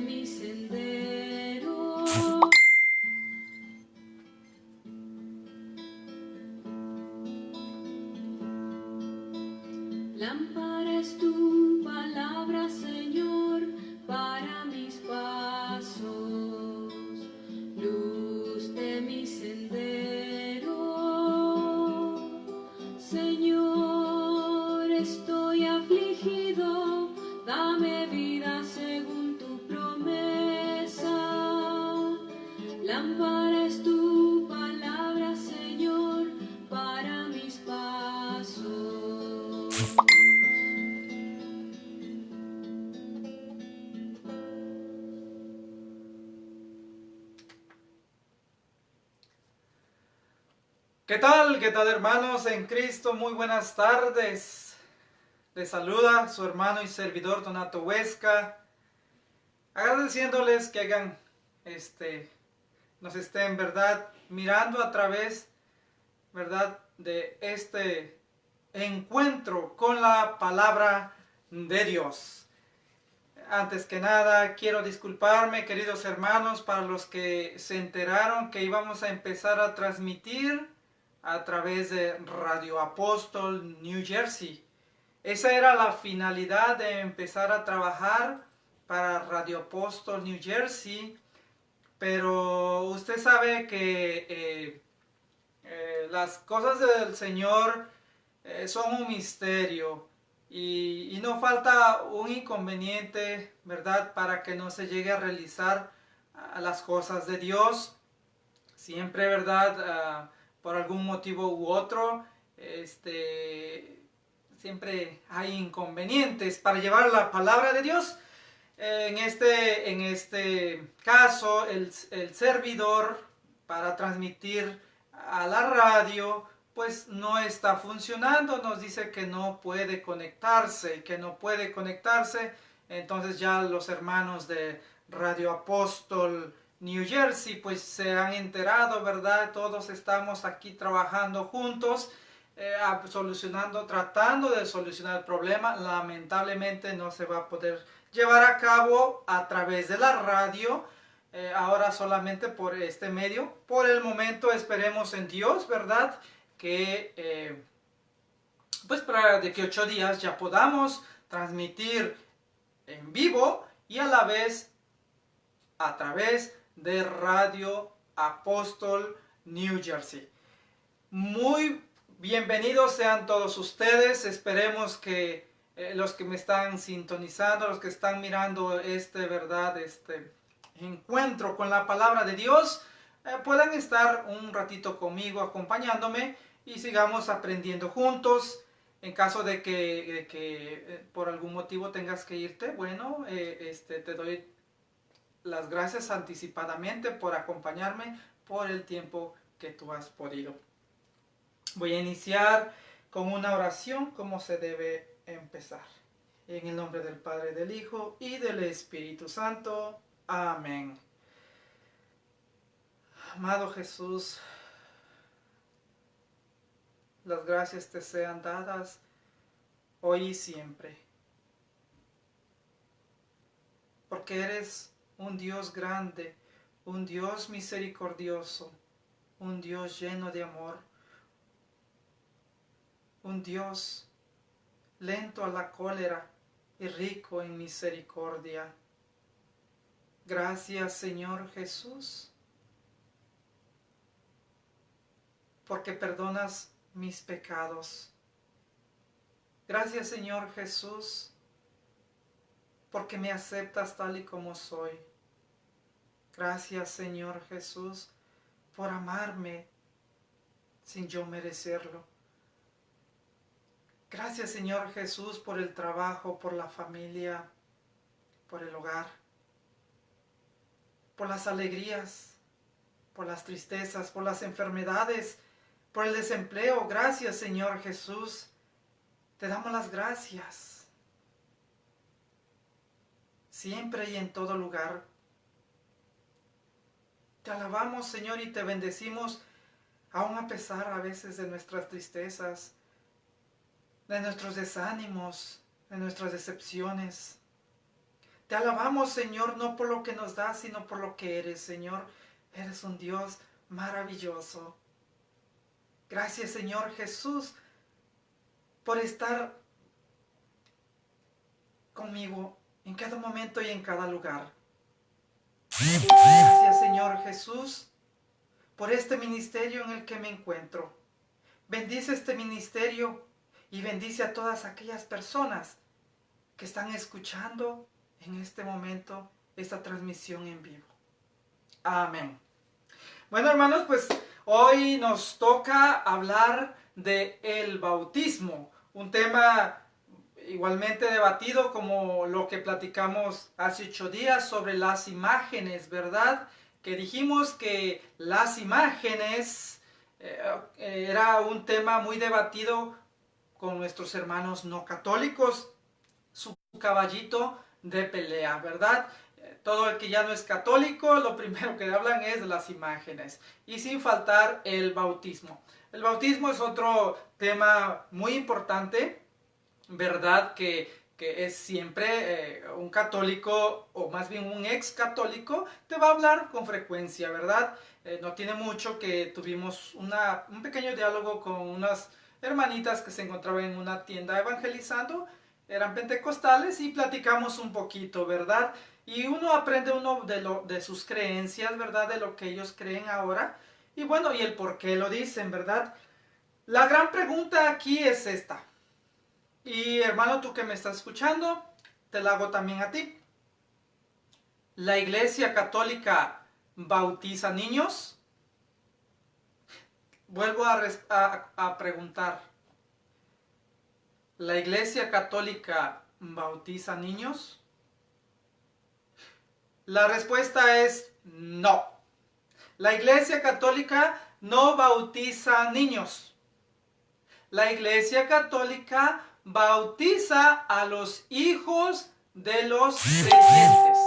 mi sendero. Lámpara es tu palabra, Señor, para mis pasos, luz de mi sendero. Señor, estoy afligido, dame vida según tu promesa. Lámpara es tu palabra, Señor, para mis pasos. ¿Qué tal? ¿Qué tal, hermanos en Cristo? Muy buenas tardes. Les saluda su hermano y servidor Donato Huesca, agradeciéndoles que nos estén, ¿verdad?, mirando a través, ¿verdad?, de este encuentro con la palabra de Dios. Antes que nada, quiero disculparme, queridos hermanos, para los que se enteraron que íbamos a empezar a transmitir a través de Radio Apóstol New Jersey. Esa era la finalidad de empezar a trabajar para Radio Apóstol New Jersey, pero usted sabe que las cosas del Señor son un misterio y no falta un inconveniente, ¿verdad?, para que no se llegue a realizar las cosas de Dios. Siempre, ¿verdad?, por algún motivo u otro, siempre hay inconvenientes para llevar la palabra de Dios. En este caso, el servidor para transmitir a la radio, pues no está funcionando, nos dice que no puede conectarse, entonces ya los hermanos de Radio Apóstol New Jersey pues se han enterado, ¿verdad? Todos estamos aquí trabajando juntos, tratando de solucionar el problema. Lamentablemente no se va a poder llevar a cabo a través de la radio, ahora solamente por este medio. Por el momento esperemos en Dios, ¿verdad?, que pues para de que 8 días ya podamos transmitir en vivo y a la vez a través de Radio Apóstol New Jersey. Muy bienvenidos sean todos ustedes. Esperemos que los que me están sintonizando, los que están mirando ¿verdad?, este encuentro con la palabra de Dios, puedan estar un ratito conmigo acompañándome y sigamos aprendiendo juntos. En caso de que por algún motivo tengas que irte, bueno, te doy las gracias anticipadamente por acompañarme por el tiempo que tú has podido. Voy a iniciar con una oración como se debe empezar. En el nombre del Padre, del Hijo y del Espíritu Santo. Amén. Amado Jesús, las gracias te sean dadas hoy y siempre, porque eres un Dios grande, un Dios misericordioso, un Dios lleno de amor, un Dios lento a la cólera y rico en misericordia. Gracias, Señor Jesús, porque perdonas mis pecados. Gracias, Señor Jesús, porque me aceptas tal y como soy. Gracias, Señor Jesús, por amarme sin yo merecerlo. Gracias, Señor Jesús, por el trabajo, por la familia, por el hogar, por las alegrías, por las tristezas, por las enfermedades, por el desempleo. Gracias, Señor Jesús. Te damos las gracias. Siempre y en todo lugar. Te alabamos, Señor, y te bendecimos, aun a pesar a veces de nuestras tristezas, de nuestros desánimos, de nuestras decepciones. Te alabamos, Señor, no por lo que nos das, sino por lo que eres, Señor. Eres un Dios maravilloso. Gracias, Señor Jesús, por estar conmigo en cada momento y en cada lugar. Gracias, Señor Jesús, por este ministerio en el que me encuentro. Bendice este ministerio y bendice a todas aquellas personas que están escuchando en este momento esta transmisión en vivo. Amén. Bueno, hermanos, pues hoy nos toca hablar de el bautismo, un tema igualmente debatido como lo que platicamos hace 8 días sobre las imágenes, ¿verdad? Que dijimos que las imágenes era un tema muy debatido con nuestros hermanos no católicos, su caballito de pelea, ¿verdad? Todo el que ya no es católico, lo primero que hablan es de las imágenes. Y sin faltar el bautismo. El bautismo es otro tema muy importante, ¿verdad? Que es siempre un católico, o más bien un ex católico, te va a hablar con frecuencia, ¿verdad? No tiene mucho que tuvimos un pequeño diálogo con unas hermanitas que se encontraban en una tienda evangelizando, eran pentecostales y platicamos un poquito, ¿verdad? Y uno aprende de sus creencias, ¿verdad? De lo que ellos creen ahora. Y bueno, y el por qué lo dicen, ¿verdad? La gran pregunta aquí es esta. Y hermano, tú que me estás escuchando, te la hago también a ti. ¿La Iglesia Católica bautiza niños? Vuelvo a preguntar. ¿La Iglesia Católica bautiza niños? La respuesta es no. La Iglesia Católica no bautiza niños. La Iglesia Católica bautiza a los hijos de los creyentes.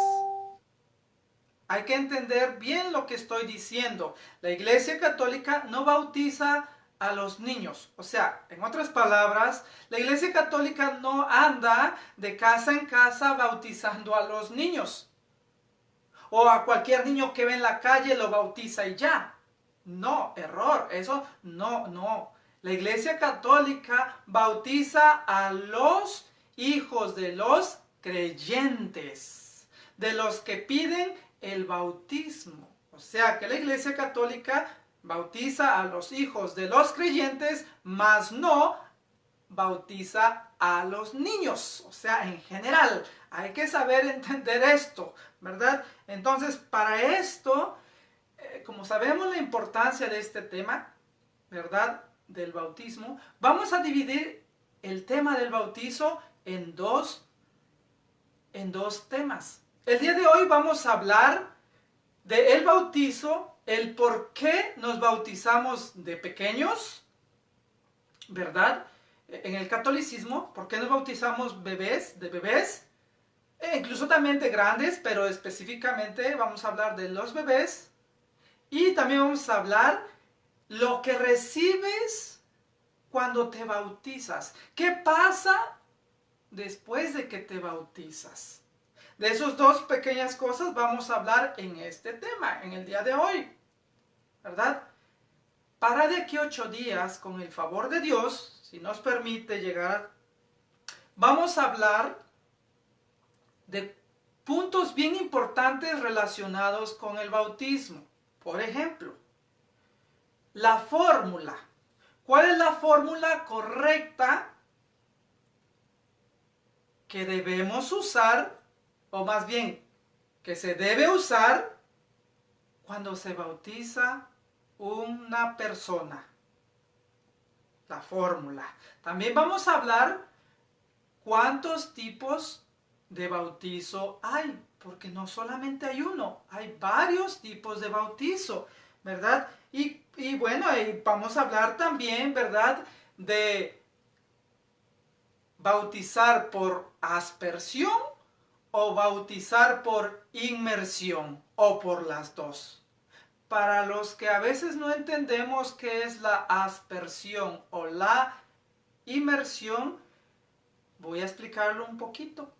Hay que entender bien lo que estoy diciendo. La Iglesia Católica no bautiza a los niños. O sea, en otras palabras, la Iglesia Católica no anda de casa en casa bautizando a los niños. O a cualquier niño que ve en la calle lo bautiza y ya. No, error. Eso no. La Iglesia Católica bautiza a los hijos de los creyentes, de los que piden el bautismo. O sea que la Iglesia Católica bautiza a los hijos de los creyentes, mas no bautiza a los niños. O sea, en general, hay que saber entender esto, ¿verdad? Entonces, para esto, como sabemos la importancia de este tema, ¿verdad? Del bautismo, vamos a dividir el tema del bautizo en dos temas. El día de hoy vamos a hablar del bautizo, el por qué nos bautizamos de pequeños, ¿verdad? En el catolicismo, ¿por qué nos bautizamos de bebés? Incluso también de grandes, pero específicamente vamos a hablar de los bebés. Y también vamos a hablar lo que recibes cuando te bautizas. ¿Qué pasa después de que te bautizas? De esas dos pequeñas cosas vamos a hablar en este tema, en el día de hoy, ¿verdad? Para de aquí 8 días, con el favor de Dios, si nos permite llegar, vamos a hablar de puntos bien importantes relacionados con el bautismo. Por ejemplo, la fórmula. ¿Cuál es la fórmula correcta que debemos usar, o más bien, que se debe usar cuando se bautiza una persona? La fórmula. También vamos a hablar cuántos tipos de bautizo hay, porque no solamente hay uno, hay varios tipos de bautizo, ¿verdad? Y bueno, vamos a hablar también, ¿verdad?, de bautizar por aspersión o bautizar por inmersión, o por las dos. Para los que a veces no entendemos qué es la aspersión o la inmersión, voy a explicarlo un poquito.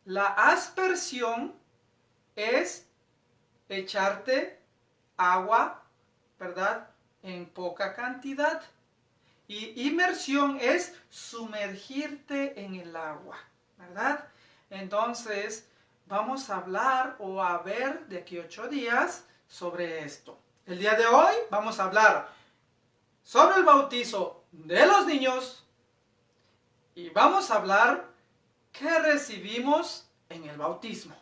La aspersión es echarte agua, ¿verdad?, en poca cantidad. Y inmersión es sumergirte en el agua, ¿verdad? Entonces, vamos a hablar o a ver de aquí 8 días sobre esto. El día de hoy vamos a hablar sobre el bautizo de los niños y vamos a hablar qué recibimos en el bautismo.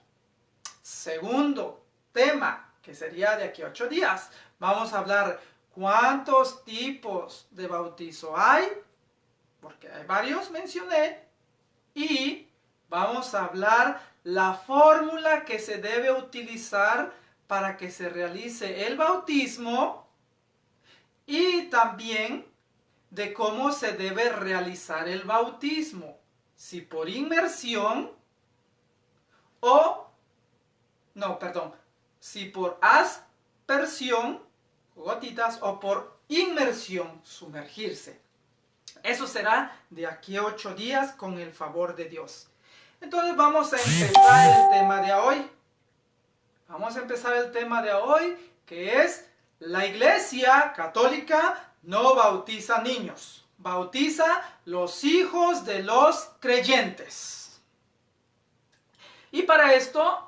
Segundo tema, que sería de aquí a 8 días, vamos a hablar cuántos tipos de bautizo hay, porque hay varios, mencioné, y vamos a hablar la fórmula que se debe utilizar para que se realice el bautismo y también de cómo se debe realizar el bautismo, si por inmersión si por aspersión, gotitas, o por inmersión, sumergirse. Eso será de aquí a 8 días con el favor de Dios. Entonces vamos a empezar el tema de hoy. Vamos a empezar el tema de hoy, que es la Iglesia Católica no bautiza niños, bautiza los hijos de los creyentes. Y para esto,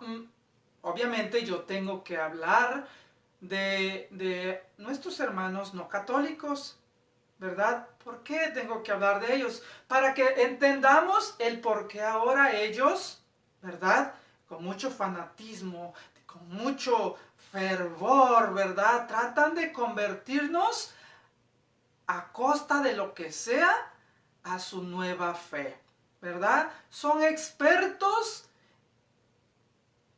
obviamente yo tengo que hablar de nuestros hermanos no católicos, ¿verdad? ¿Por qué tengo que hablar de ellos? Para que entendamos el por qué ahora ellos, ¿verdad?, con mucho fanatismo, con mucho fervor, ¿verdad?, tratan de convertirnos a costa de lo que sea a su nueva fe, ¿verdad? Son expertos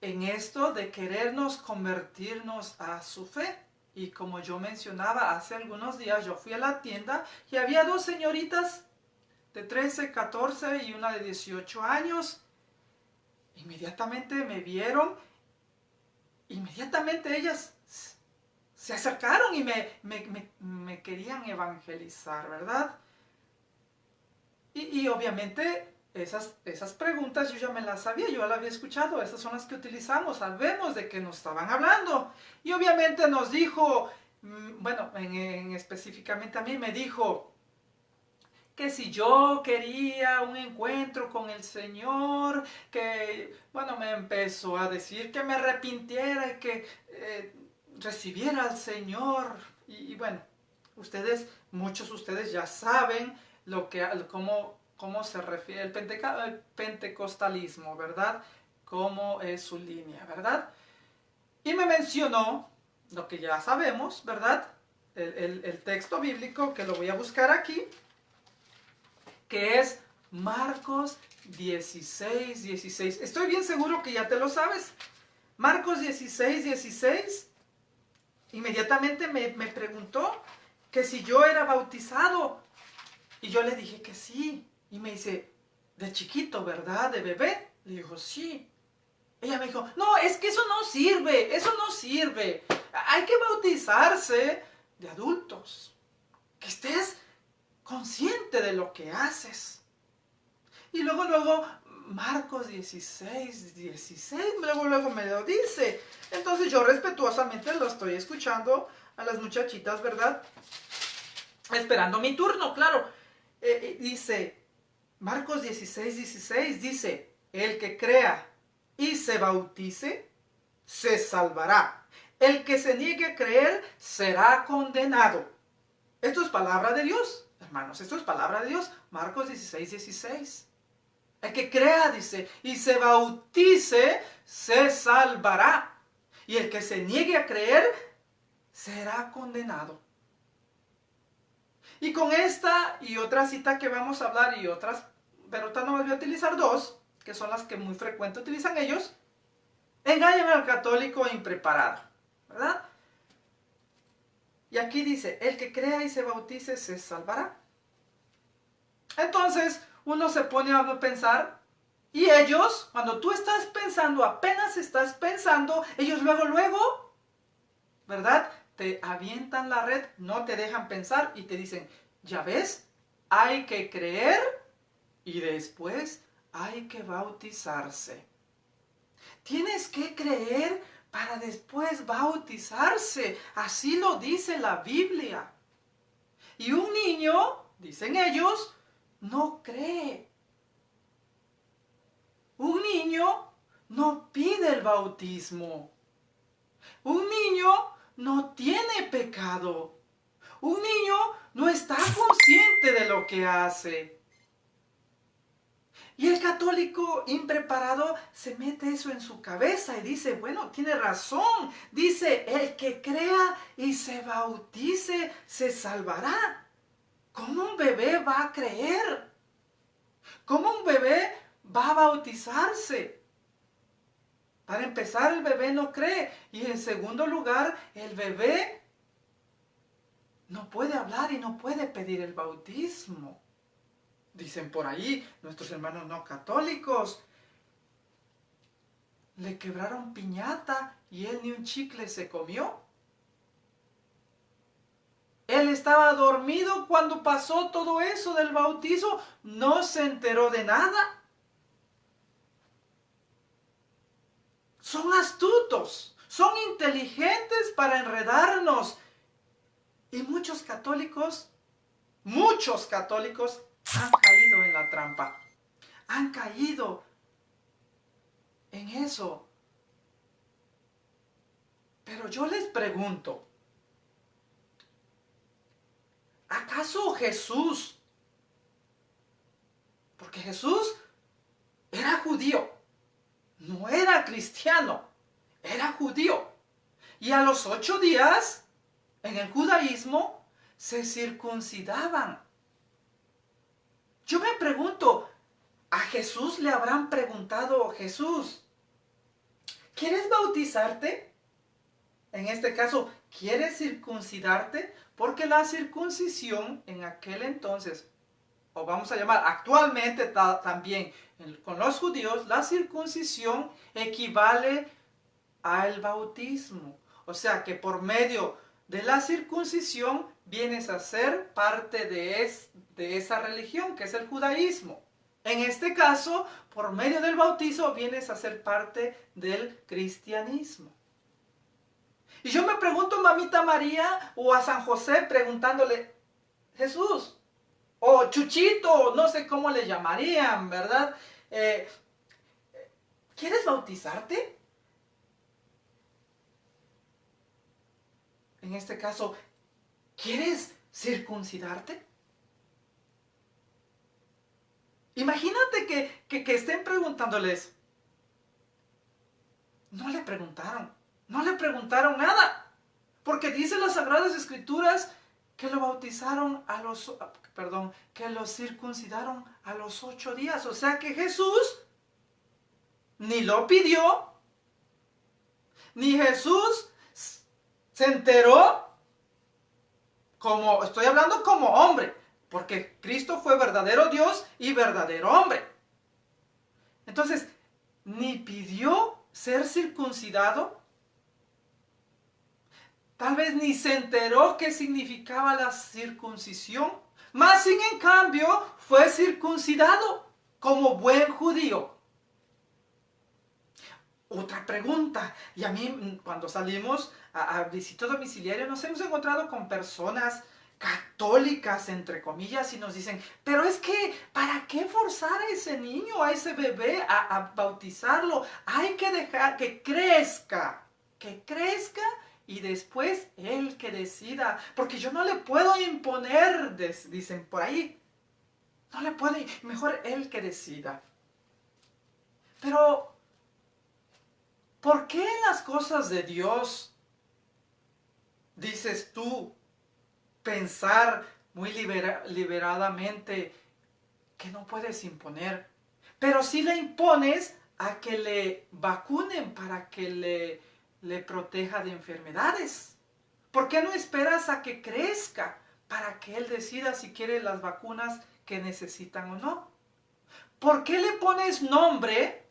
en esto de querernos convertirnos a su fe. Y como yo mencionaba, hace algunos días yo fui a la tienda y había 2 señoritas de 13, 14 y una de 18 años. Inmediatamente me vieron, inmediatamente ellas se acercaron y me querían evangelizar, ¿verdad? Y obviamente esas preguntas yo ya me las sabía, yo las había escuchado, esas son las que utilizamos, sabemos de qué nos estaban hablando. Y obviamente nos dijo, bueno, específicamente a mí me dijo que si yo quería un encuentro con el Señor, que, bueno, me empezó a decir que me arrepintiera y que recibiera al Señor. Y bueno, muchos de ustedes ya saben cómo se refiere el pentecostalismo, ¿verdad? Cómo es su línea, ¿verdad? Y me mencionó lo que ya sabemos, ¿verdad? El texto bíblico, que lo voy a buscar aquí, que es Marcos 16, 16. Estoy bien seguro que ya te lo sabes. Marcos 16, 16. Inmediatamente me preguntó que si yo era bautizado. Y yo le dije que sí. Y me dice, de chiquito, ¿verdad? ¿De bebé? Le dijo, sí. Ella me dijo, no, es que eso no sirve, eso no sirve. Hay que bautizarse de adultos. Que estés consciente de lo que haces. Y luego, Marcos 16, 16, luego me lo dice. Entonces yo respetuosamente lo estoy escuchando a las muchachitas, ¿verdad? Esperando mi turno, claro. Dice, Marcos 16, 16, dice, el que crea y se bautice, se salvará. El que se niegue a creer, será condenado. Esto es palabra de Dios, hermanos, esto es palabra de Dios. Marcos 16, 16. El que crea, dice, y se bautice, se salvará. Y el que se niegue a creer, será condenado. Y con esta y otra cita que vamos a hablar y otras, pero ahorita no voy a utilizar 2, que son las que muy frecuente utilizan ellos, engañan al católico impreparado, ¿verdad? Y aquí dice, el que crea y se bautice se salvará. Entonces, uno se pone a pensar, y ellos, cuando tú estás pensando, apenas estás pensando, ellos luego, ¿verdad?, te avientan la red, no te dejan pensar y te dicen, ya ves, hay que creer y después hay que bautizarse. Tienes que creer para después bautizarse. Así lo dice la Biblia. Y un niño, dicen ellos, no cree. Un niño no pide el bautismo. Un niño no tiene pecado. Un niño no está consciente de lo que hace. Y el católico impreparado se mete eso en su cabeza y dice, bueno, tiene razón. Dice, el que crea y se bautice se salvará. ¿Cómo un bebé va a creer? ¿Cómo un bebé va a bautizarse? Para empezar, el bebé no cree. Y en segundo lugar, el bebé no puede hablar y no puede pedir el bautismo. Dicen por ahí nuestros hermanos no católicos. Le quebraron piñata y él ni un chicle se comió. Él estaba dormido cuando pasó todo eso del bautizo. No se enteró de nada. Son astutos. Son inteligentes para enredarnos. Y muchos católicos han caído en la trampa. Han caído en eso. Pero yo les pregunto, ¿acaso Jesús? Porque Jesús era judío, no era cristiano, era judío. Y a los 8 días, en el judaísmo, se circuncidaban. Yo me pregunto, ¿a Jesús le habrán preguntado, Jesús, ¿quieres bautizarte? En este caso, ¿quieres circuncidarte? Porque la circuncisión en aquel entonces, o vamos a llamar actualmente también con los judíos, la circuncisión equivale al bautismo. O sea que por medio de la circuncisión vienes a ser parte de esa religión que es el judaísmo. En este caso, por medio del bautizo vienes a ser parte del cristianismo. Y yo me pregunto a Mamita María o a San José preguntándole, Jesús, o Chuchito, no sé cómo le llamarían, ¿verdad? ¿Quieres bautizarte? En este caso, ¿quieres circuncidarte? Imagínate que estén preguntándoles. No le preguntaron nada. Porque dice las Sagradas Escrituras que lo bautizaron que lo circuncidaron a los 8 días. O sea que Jesús ni lo pidió, ni Jesús se enteró, estoy hablando como hombre, porque Cristo fue verdadero Dios y verdadero hombre. Entonces, ni pidió ser circuncidado, tal vez ni se enteró qué significaba la circuncisión, más sin en cambio fue circuncidado como buen judío. Otra pregunta, y a mí cuando salimos a visita domiciliaria nos hemos encontrado con personas católicas, entre comillas, y nos dicen, pero es que, ¿para qué forzar a ese niño, a ese bebé, a bautizarlo? Hay que dejar que crezca y después él que decida, porque yo no le puedo imponer, dicen por ahí, no le puedo, mejor él que decida. Pero, ¿por qué en las cosas de Dios dices tú pensar muy liberadamente que no puedes imponer? Pero sí le impones a que le vacunen para que le proteja de enfermedades. ¿Por qué no esperas a que crezca para que él decida si quiere las vacunas que necesitan o no? ¿Por qué le pones nombre?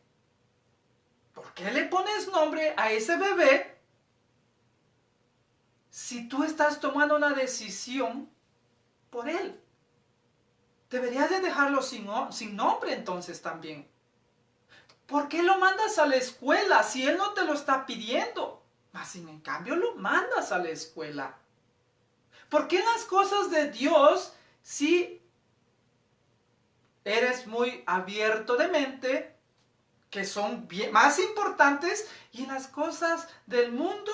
¿Por qué le pones nombre a ese bebé si tú estás tomando una decisión por él? Deberías de dejarlo sin nombre entonces también. ¿Por qué lo mandas a la escuela si él no te lo está pidiendo? Mas sin en cambio lo mandas a la escuela. ¿Por qué en las cosas de Dios si eres muy abierto de mente, que son más importantes, y en las cosas del mundo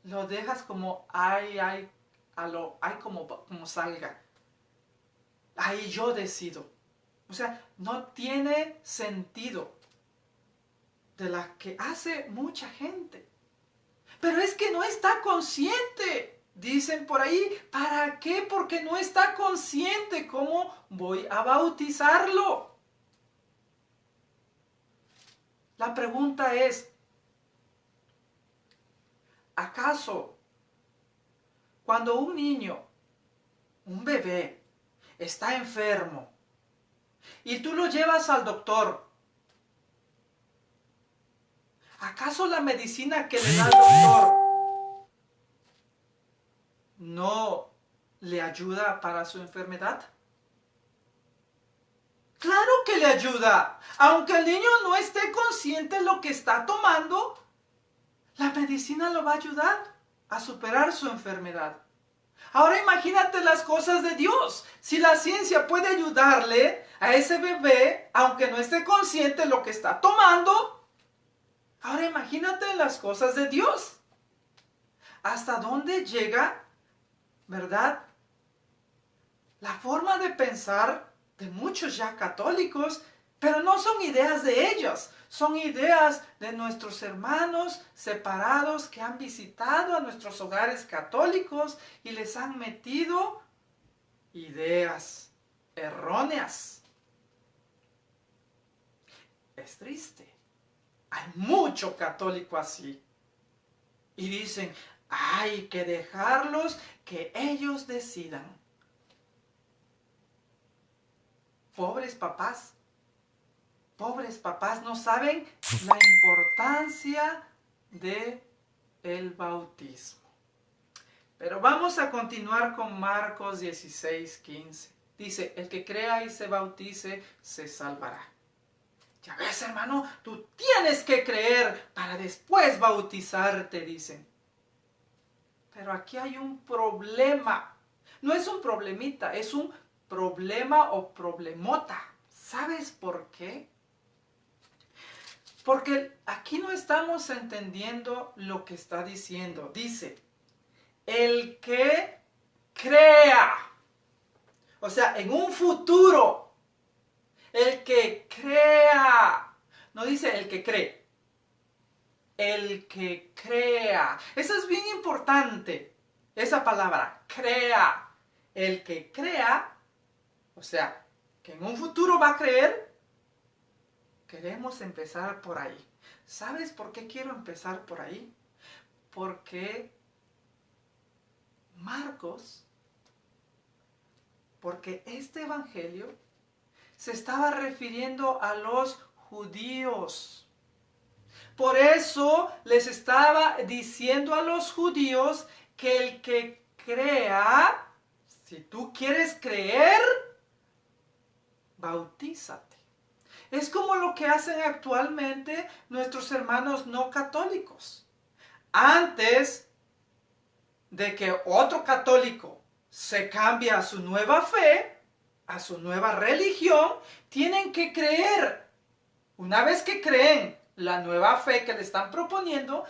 lo dejas como ay como salga? Ahí yo decido. O sea, no tiene sentido de la que hace mucha gente. Pero es que no está consciente. Dicen por ahí, ¿para qué? Porque no está consciente. ¿Cómo voy a bautizarlo? La pregunta es, ¿acaso cuando un niño, un bebé, está enfermo y tú lo llevas al doctor, acaso la medicina que le da el doctor no le ayuda para su enfermedad? Claro que le ayuda. Aunque el niño no esté consciente de lo que está tomando, la medicina lo va a ayudar a superar su enfermedad. Ahora imagínate las cosas de Dios. Si la ciencia puede ayudarle a ese bebé, aunque no esté consciente de lo que está tomando, ahora imagínate las cosas de Dios. ¿Hasta dónde llega, verdad, la forma de pensar de muchos ya católicos? Pero no son ideas de ellos, son ideas de nuestros hermanos separados que han visitado a nuestros hogares católicos y les han metido ideas erróneas. Es triste. Hay mucho católico así. Y dicen, hay que dejarlos que ellos decidan. Pobres papás no saben la importancia del bautismo. Pero vamos a continuar con Marcos 16:15. Dice, el que crea y se bautice se salvará. Ya ves, hermano, tú tienes que creer para después bautizarte, dicen. Pero aquí hay un problema. No es un problemita, es un problema o problemota. ¿Sabes por qué? Porque aquí no estamos entendiendo lo que está diciendo. Dice, el que crea. O sea, en un futuro. El que crea. No dice el que cree. El que crea. Eso es bien importante. Esa palabra, crea. El que crea, o sea, que en un futuro va a creer. Queremos empezar por ahí. ¿Sabes por qué quiero empezar por ahí? Porque este evangelio se estaba refiriendo a los judíos. Por eso les estaba diciendo a los judíos que el que crea, si tú quieres creer, bautízate. Es como lo que hacen actualmente nuestros hermanos no católicos. Antes de que otro católico se cambie a su nueva fe, a su nueva religión, tienen que creer. Una vez que creen la nueva fe que le están proponiendo,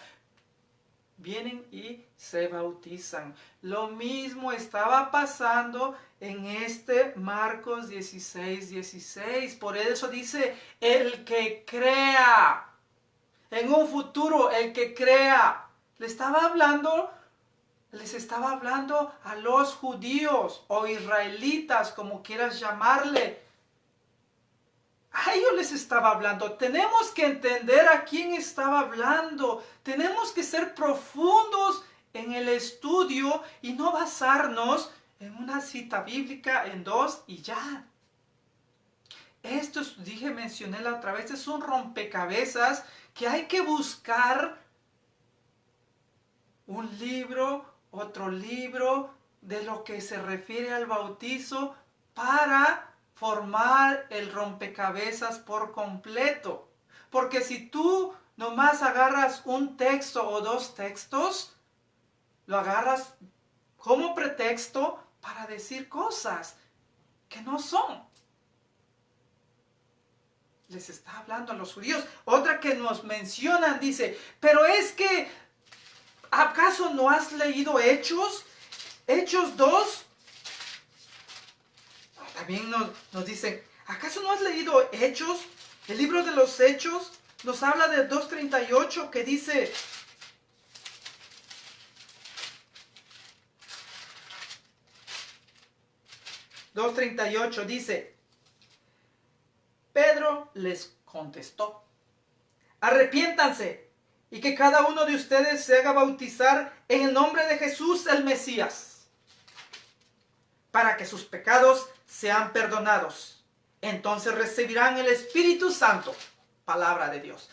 vienen y se bautizan. Lo mismo estaba pasando en este Marcos 16:16. Por eso dice, el que crea. En un futuro, el que crea. Les estaba hablando a los judíos o israelitas, como quieras llamarle. A ellos les estaba hablando. Tenemos que entender a quién estaba hablando. Tenemos que ser profundos en el estudio y no basarnos en una cita bíblica, en dos y ya. Esto, mencioné la otra vez, es un rompecabezas que hay que buscar un libro, otro libro, de lo que se refiere al bautizo para formar el rompecabezas por completo. Porque si tú nomás agarras un texto o dos textos, lo agarras como pretexto para decir cosas que no son. Les está hablando a los judíos. Otra que nos mencionan dice, pero es que, ¿acaso no has leído Hechos? Hechos 2. También nos dicen, ¿acaso no has leído Hechos? El libro de los Hechos nos habla de 2:38 que dice, dice, Pedro les contestó, arrepiéntanse y que cada uno de ustedes se haga bautizar en el nombre de Jesús el Mesías, para que sus pecados sean perdonados. Entonces recibirán el Espíritu Santo. Palabra de Dios.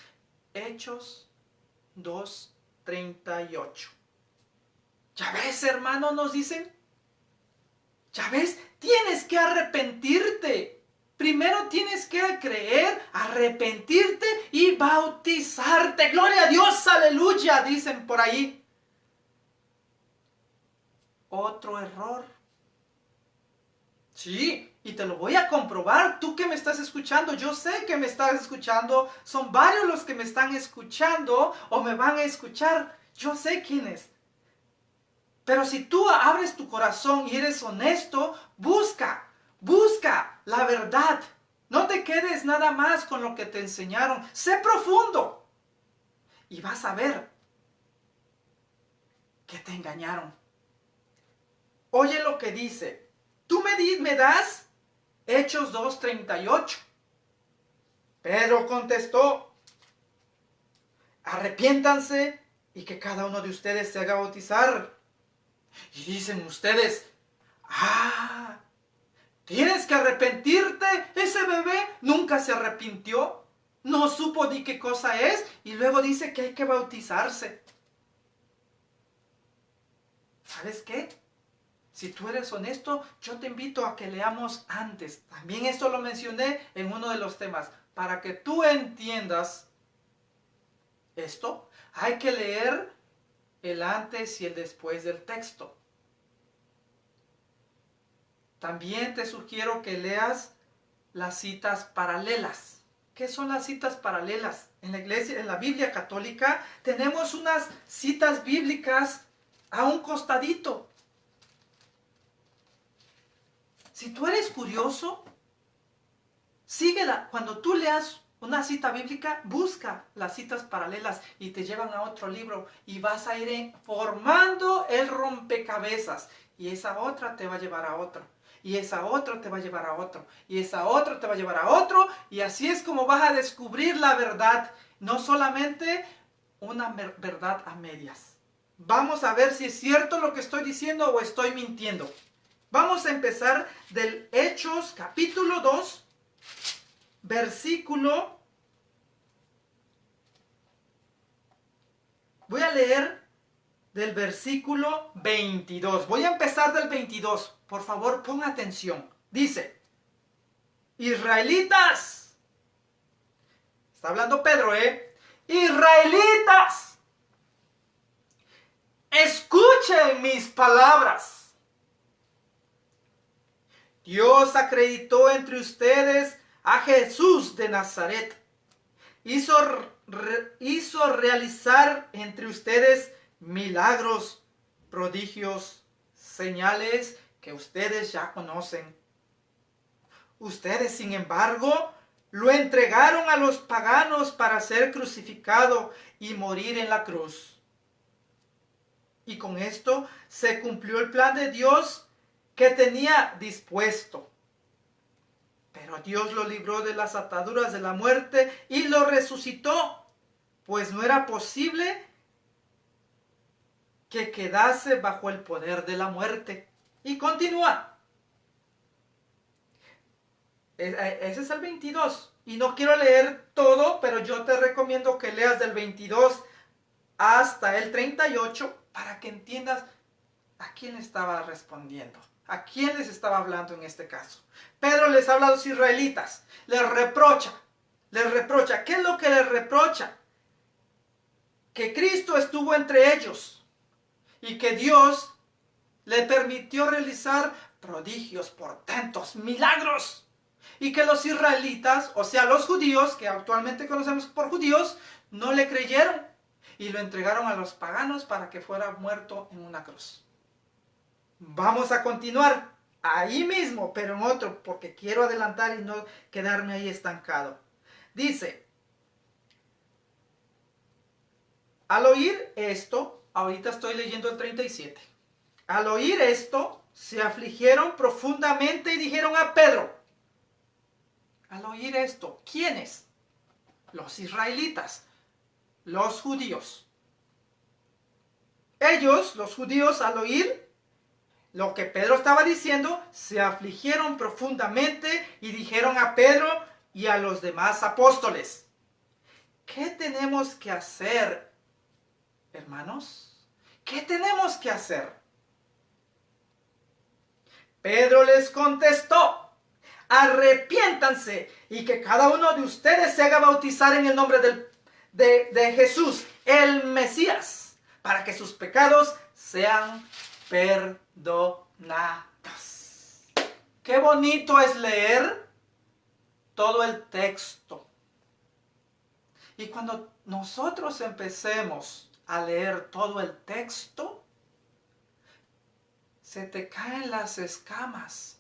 Hechos 2:38. ¿Ya ves, hermano? Nos dicen. ¿Ya ves? Tienes que arrepentirte. Primero tienes que creer, arrepentirte y bautizarte. Gloria a Dios, aleluya, dicen por ahí. Otro error. Sí, y te lo voy a comprobar. Tú que me estás escuchando, yo sé que me estás escuchando. Son varios los que me están escuchando o me van a escuchar. Yo sé quiénes. Pero si tú abres tu corazón y eres honesto, busca la verdad. No te quedes nada más con lo que te enseñaron. Sé profundo. Y vas a ver que te engañaron. Oye lo que dice. Tú me das Hechos 2:38. Pedro contestó, arrepiéntanse y que cada uno de ustedes se haga bautizar. Y dicen ustedes, tienes que arrepentirte. Ese bebé nunca se arrepintió, no supo ni qué cosa es, y luego dice que hay que bautizarse. ¿Sabes qué? Si tú eres honesto, yo te invito a que leamos antes. También esto lo mencioné en uno de los temas. Para que tú entiendas esto, hay que leer el antes y el después del texto. También te sugiero que leas las citas paralelas. ¿Qué son las citas paralelas? En la iglesia, en la Biblia católica, tenemos unas citas bíblicas a un costadito. Si tú eres curioso, síguela. Cuando tú leas una cita bíblica, busca las citas paralelas y te llevan a otro libro y vas a ir formando el rompecabezas. Y esa otra te va a llevar a otro. Y esa otra te va a llevar a otro. Y esa otra te va a llevar a otro. Y así es como vas a descubrir la verdad. No solamente una verdad a medias. Vamos a ver si es cierto lo que estoy diciendo o estoy mintiendo. Vamos a empezar del Hechos capítulo 2, versículo. Voy a leer del versículo 22. Voy a empezar del 22. Por favor, pon atención. Dice, israelitas. Está hablando Pedro, Israelitas. Escuchen mis palabras. Dios acreditó entre ustedes a Jesús de Nazaret. Hizo realizar entre ustedes milagros, prodigios, señales que ustedes ya conocen. Ustedes, sin embargo, lo entregaron a los paganos para ser crucificado y morir en la cruz. Y con esto se cumplió el plan de Dios que tenía dispuesto. Pero Dios lo libró de las ataduras de la muerte y lo resucitó, pues no era posible que quedase bajo el poder de la muerte. Y continúa. Ese es el 22. Y no quiero leer todo, pero yo te recomiendo que leas del 22 hasta el 38 para que entiendas a quién estaba respondiendo. ¿A quién les estaba hablando en este caso? Pedro les habla a los israelitas, les reprocha. ¿Qué es lo que les reprocha? Que Cristo estuvo entre ellos y que Dios le permitió realizar prodigios, portentos, milagros. Y que los israelitas, o sea, los judíos, que actualmente conocemos por judíos, no le creyeron y lo entregaron a los paganos para que fuera muerto en una cruz. Vamos a continuar ahí mismo, pero en otro, porque quiero adelantar y no quedarme ahí estancado. Dice, al oír esto, ahorita estoy leyendo el 37. Al oír esto, se afligieron profundamente y dijeron a Pedro. Al oír esto, ¿quiénes? Los israelitas, los judíos. Ellos, los judíos, al oír lo que Pedro estaba diciendo, se afligieron profundamente y dijeron a Pedro y a los demás apóstoles, ¿qué tenemos que hacer, hermanos? ¿Qué tenemos que hacer? Pedro les contestó, arrepiéntanse y que cada uno de ustedes se haga bautizar en el nombre de Jesús, el Mesías, para que sus pecados sean perdonados. Qué bonito es leer todo el texto. Y cuando nosotros empecemos a leer todo el texto, se te caen las escamas.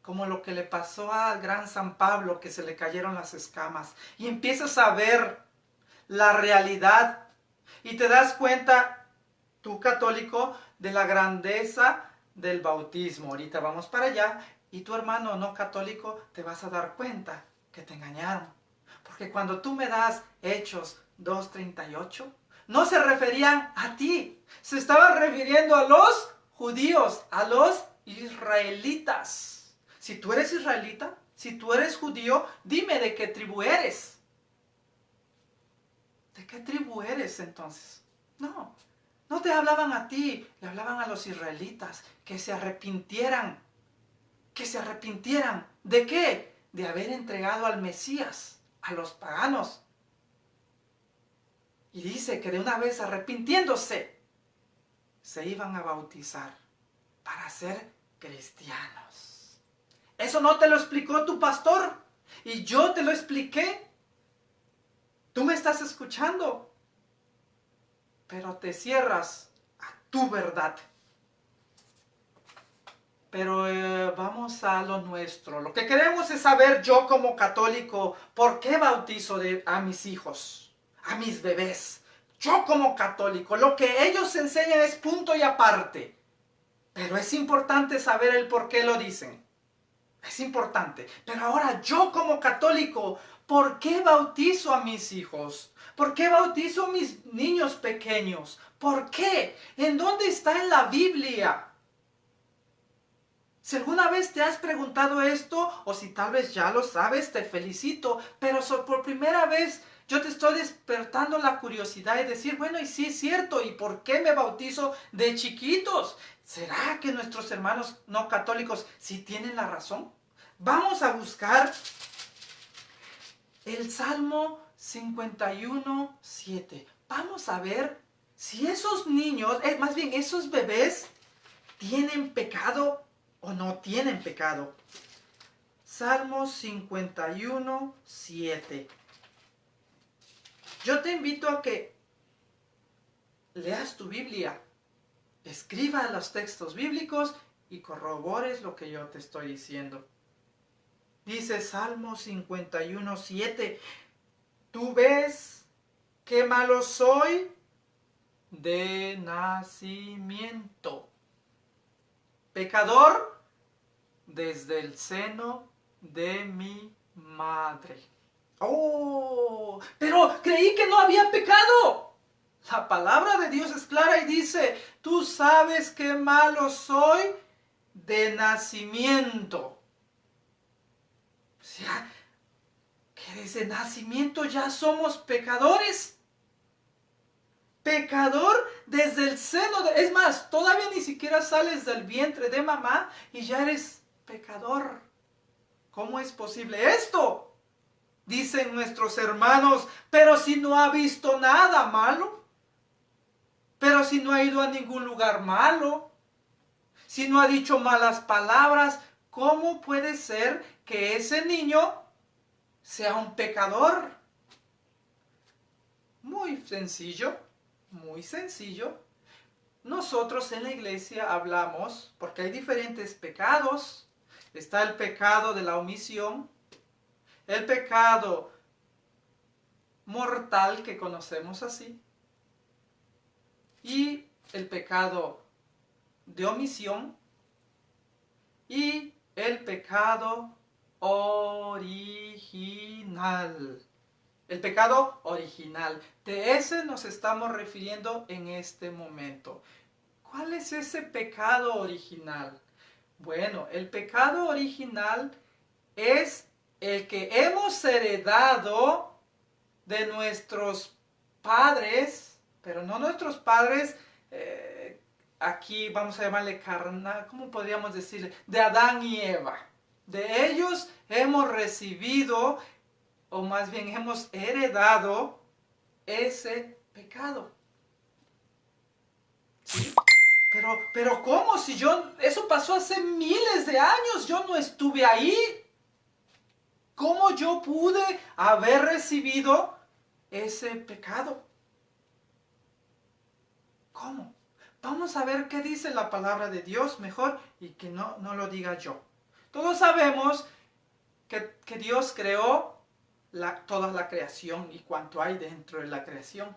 Como lo que le pasó al gran San Pablo, que se le cayeron las escamas. Y empiezas a ver la realidad. Y te das cuenta, tú católico, de la grandeza del bautismo. Ahorita vamos para allá. Y tu hermano no católico, te vas a dar cuenta que te engañaron. Porque cuando tú me das Hechos 2:38, no se referían a ti. Se estaban refiriendo a los judíos, a los israelitas. Si tú eres israelita, si tú eres judío, dime de qué tribu eres. ¿De qué tribu eres entonces? No te hablaban a ti, le hablaban a los israelitas, que se arrepintieran. Que se arrepintieran. ¿De qué? De haber entregado al Mesías a los paganos. Y dice que de una vez arrepintiéndose, se iban a bautizar para ser cristianos. Eso no te lo explicó tu pastor y yo te lo expliqué. Tú me estás escuchando, pero te cierras a tu verdad. Pero vamos a lo nuestro. Lo que queremos es saber, yo como católico, ¿por qué bautizo a mis hijos, a mis bebés? Yo como católico, lo que ellos enseñan es punto y aparte. Pero es importante saber el por qué lo dicen. Es importante. Pero ahora yo como católico, ¿por qué bautizo a mis hijos? ¿Por qué bautizo a mis niños pequeños? ¿Por qué? ¿En dónde está en la Biblia? Si alguna vez te has preguntado esto, o si tal vez ya lo sabes, te felicito. Pero por primera vez yo te estoy despertando la curiosidad y decir, bueno, y sí es cierto, ¿y por qué me bautizo de chiquitos? ¿Será que nuestros hermanos no católicos sí tienen la razón? Vamos a buscar el Salmo 51:7. Vamos a ver si esos niños, más bien esos bebés, tienen pecado o no tienen pecado. Salmo 51:7. Yo te invito a que leas tu Biblia, escriba los textos bíblicos y corrobores lo que yo te estoy diciendo. Dice Salmo 51:7, ¿tú ves qué malo soy de nacimiento? Pecador desde el seno de mi madre. ¡Oh! Pero creí que no había pecado. La palabra de Dios es clara y dice, tú sabes qué malo soy de nacimiento. O sea, que desde nacimiento ya somos pecadores. Pecador desde el seno es más, todavía ni siquiera sales del vientre de mamá y ya eres pecador. ¿Cómo es posible esto? Dicen nuestros hermanos, pero si no ha visto nada malo, pero si no ha ido a ningún lugar malo, si no ha dicho malas palabras, ¿cómo puede ser que ese niño sea un pecador? Muy sencillo, muy sencillo. Nosotros en la iglesia hablamos, porque hay diferentes pecados. Está el pecado de la omisión, el pecado mortal que conocemos así, y el pecado de omisión, y el pecado original. El pecado original. De ese nos estamos refiriendo en este momento. ¿Cuál es ese pecado original? Bueno, el pecado original es el que hemos heredado de nuestros padres, pero no nuestros padres, aquí vamos a llamarle carnal, ¿cómo podríamos decirle? De Adán y Eva. De ellos hemos recibido, o más bien hemos heredado ese pecado. ¿Sí? Pero ¿cómo? Si eso pasó hace miles de años, yo no estuve ahí. ¿Cómo yo pude haber recibido ese pecado? ¿Cómo? Vamos a ver qué dice la palabra de Dios mejor y que no lo diga yo. Todos sabemos que Dios creó toda la creación y cuanto hay dentro de la creación,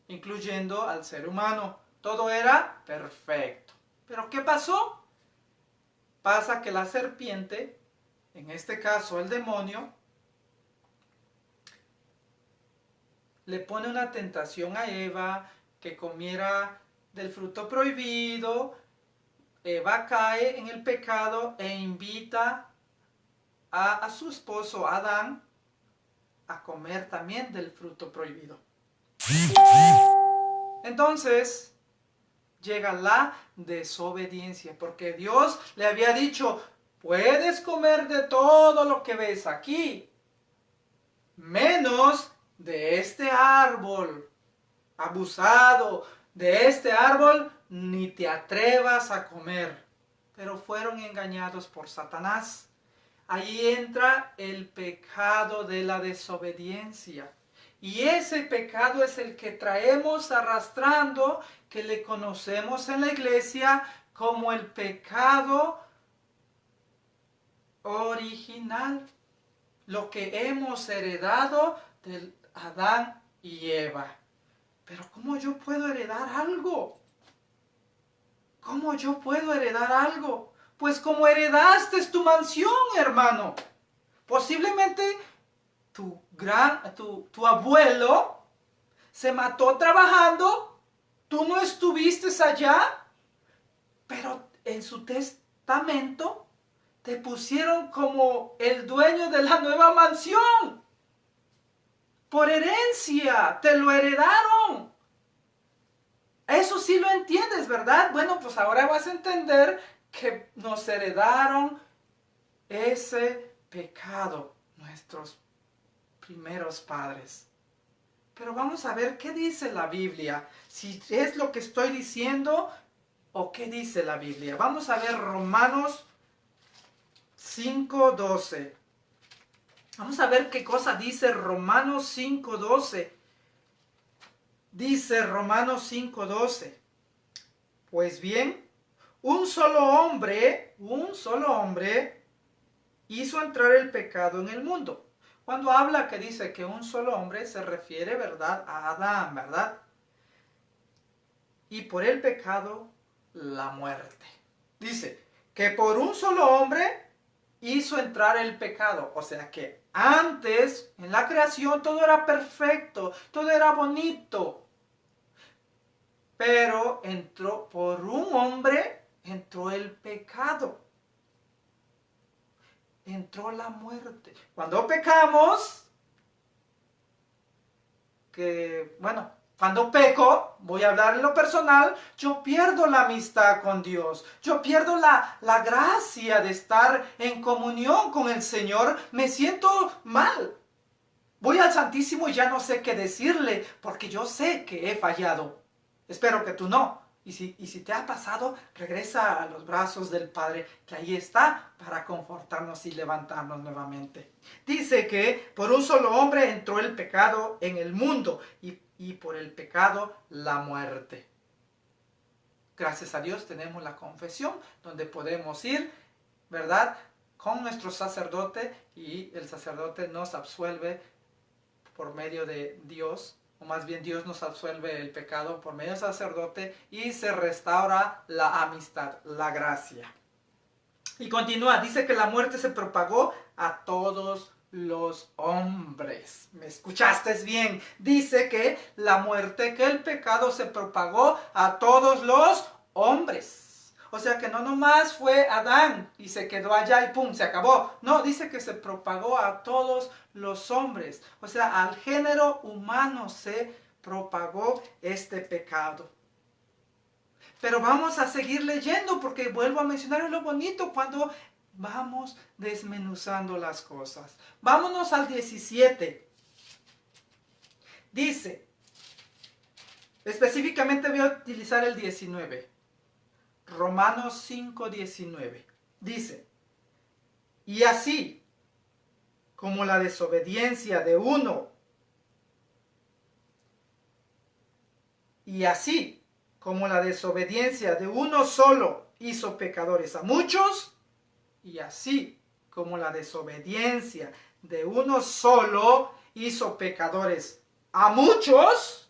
incluyendo al ser humano. Todo era perfecto. ¿Pero qué pasó? Pasa que la serpiente, en este caso el demonio, le pone una tentación a Eva que comiera del fruto prohibido. Eva cae en el pecado e invita a su esposo Adán a comer también del fruto prohibido. Entonces llega la desobediencia, porque Dios le había dicho, puedes comer de todo lo que ves aquí, menos de este árbol. Abusado, de este árbol ni te atrevas a comer. Pero fueron engañados por Satanás. Ahí entra el pecado de la desobediencia. Y ese pecado es el que traemos arrastrando, que le conocemos en la iglesia como el pecado original. Lo que hemos heredado de Adán y Eva. Pero ¿cómo yo puedo heredar algo? ¿Cómo yo puedo heredar algo? Pues como heredaste tu mansión, hermano. Posiblemente tu abuelo se mató trabajando, tú no estuviste allá, pero en su testamento te pusieron como el dueño de la nueva mansión. Por herencia, te lo heredaron. Eso sí lo entiendes, ¿verdad? Bueno, pues ahora vas a entender que nos heredaron ese pecado, nuestros primeros padres. Pero vamos a ver qué dice la Biblia, si es lo que estoy diciendo o qué dice la Biblia. Vamos a ver Romanos 5:12. Vamos a ver qué cosa dice Romanos 5:12. Dice Romanos 5:12. Pues bien, un solo hombre hizo entrar el pecado en el mundo. Cuando habla que dice que un solo hombre se refiere, ¿verdad?, a Adán, ¿verdad? Y por el pecado, la muerte. Dice que por un solo hombre hizo entrar el pecado. O sea que antes, en la creación, todo era perfecto, todo era bonito. Pero por un hombre entró el pecado. Entró la muerte. Cuando pecamos, Cuando peco, voy a hablar en lo personal, yo pierdo la amistad con Dios. Yo pierdo la gracia de estar en comunión con el Señor. Me siento mal. Voy al Santísimo y ya no sé qué decirle porque yo sé que he fallado. Espero que tú no. Y si te ha pasado, regresa a los brazos del Padre, que ahí está para confortarnos y levantarnos nuevamente. Dice que por un solo hombre entró el pecado en el mundo y por el pecado la muerte. Gracias a Dios tenemos la confesión donde podemos ir, ¿verdad?, con nuestro sacerdote y el sacerdote nos absuelve por medio de Dios, o más bien Dios nos absuelve el pecado por medio del sacerdote y se restaura la amistad, la gracia. Y continúa, dice que la muerte se propagó a todos los hombres. ¿Me escuchaste bien? Dice que la muerte, que el pecado se propagó a todos los hombres. O sea que no nomás fue Adán y se quedó allá y pum, se acabó. No, dice que se propagó a todos los hombres. O sea, al género humano se propagó este pecado. Pero vamos a seguir leyendo porque vuelvo a mencionar lo bonito cuando vamos desmenuzando las cosas. Vámonos al 17. Dice, específicamente voy a utilizar el 19. Romanos 5:19. Dice, y así como la desobediencia de uno, y así como la desobediencia de uno solo hizo pecadores a muchos, y así como la desobediencia de uno solo hizo pecadores a muchos,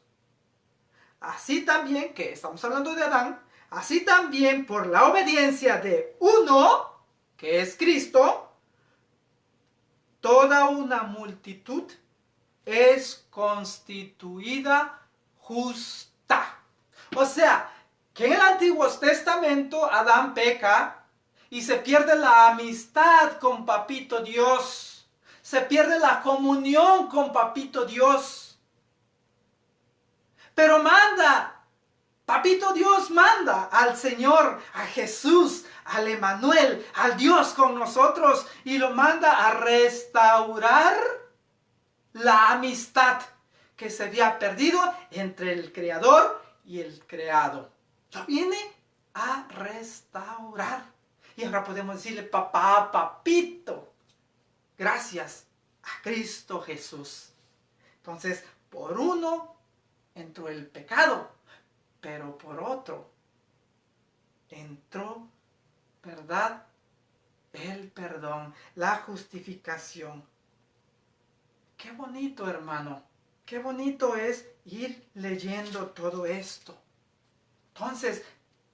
así también, que estamos hablando de Adán, así también por la obediencia de uno, que es Cristo, toda una multitud es constituida justa. O sea, que en el Antiguo Testamento Adán peca y se pierde la amistad con Papito Dios. Se pierde la comunión con Papito Dios. Pero Papito Dios manda al Señor, a Jesús, al Emanuel, al Dios con nosotros y lo manda a restaurar la amistad que se había perdido entre el Creador y el creado. Lo viene a restaurar. Y ahora podemos decirle, papá, papito, gracias a Cristo Jesús. Entonces, por uno entró el pecado, pero por otro entró, ¿verdad?, el perdón, la justificación. Qué bonito, hermano. Qué bonito es ir leyendo todo esto. Entonces,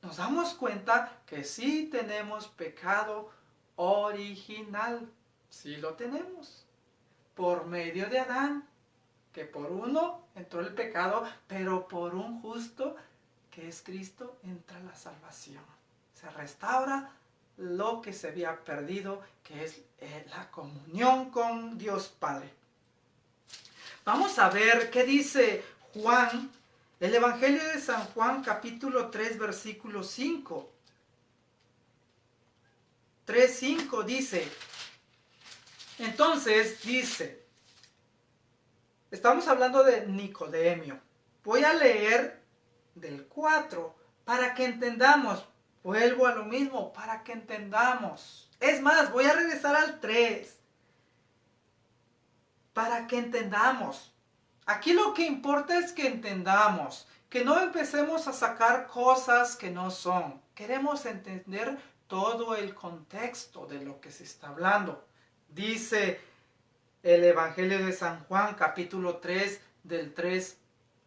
nos damos cuenta que sí tenemos pecado original. Sí lo tenemos. Por medio de Adán, que por uno entró el pecado, pero por un justo, que es Cristo, entra la salvación. Se restaura lo que se había perdido, que es la comunión con Dios Padre. Vamos a ver qué dice Juan, el Evangelio de San Juan, capítulo 3, versículo 5. 3:5 dice, entonces dice, estamos hablando de Nicodemio. Voy a leer del 4 para que entendamos. Vuelvo a lo mismo, para que entendamos. Es más, voy a regresar al 3. Para que entendamos. Aquí lo que importa es que entendamos, que no empecemos a sacar cosas que no son. Queremos entender todo el contexto de lo que se está hablando. Dice el Evangelio de San Juan, capítulo 3, del 3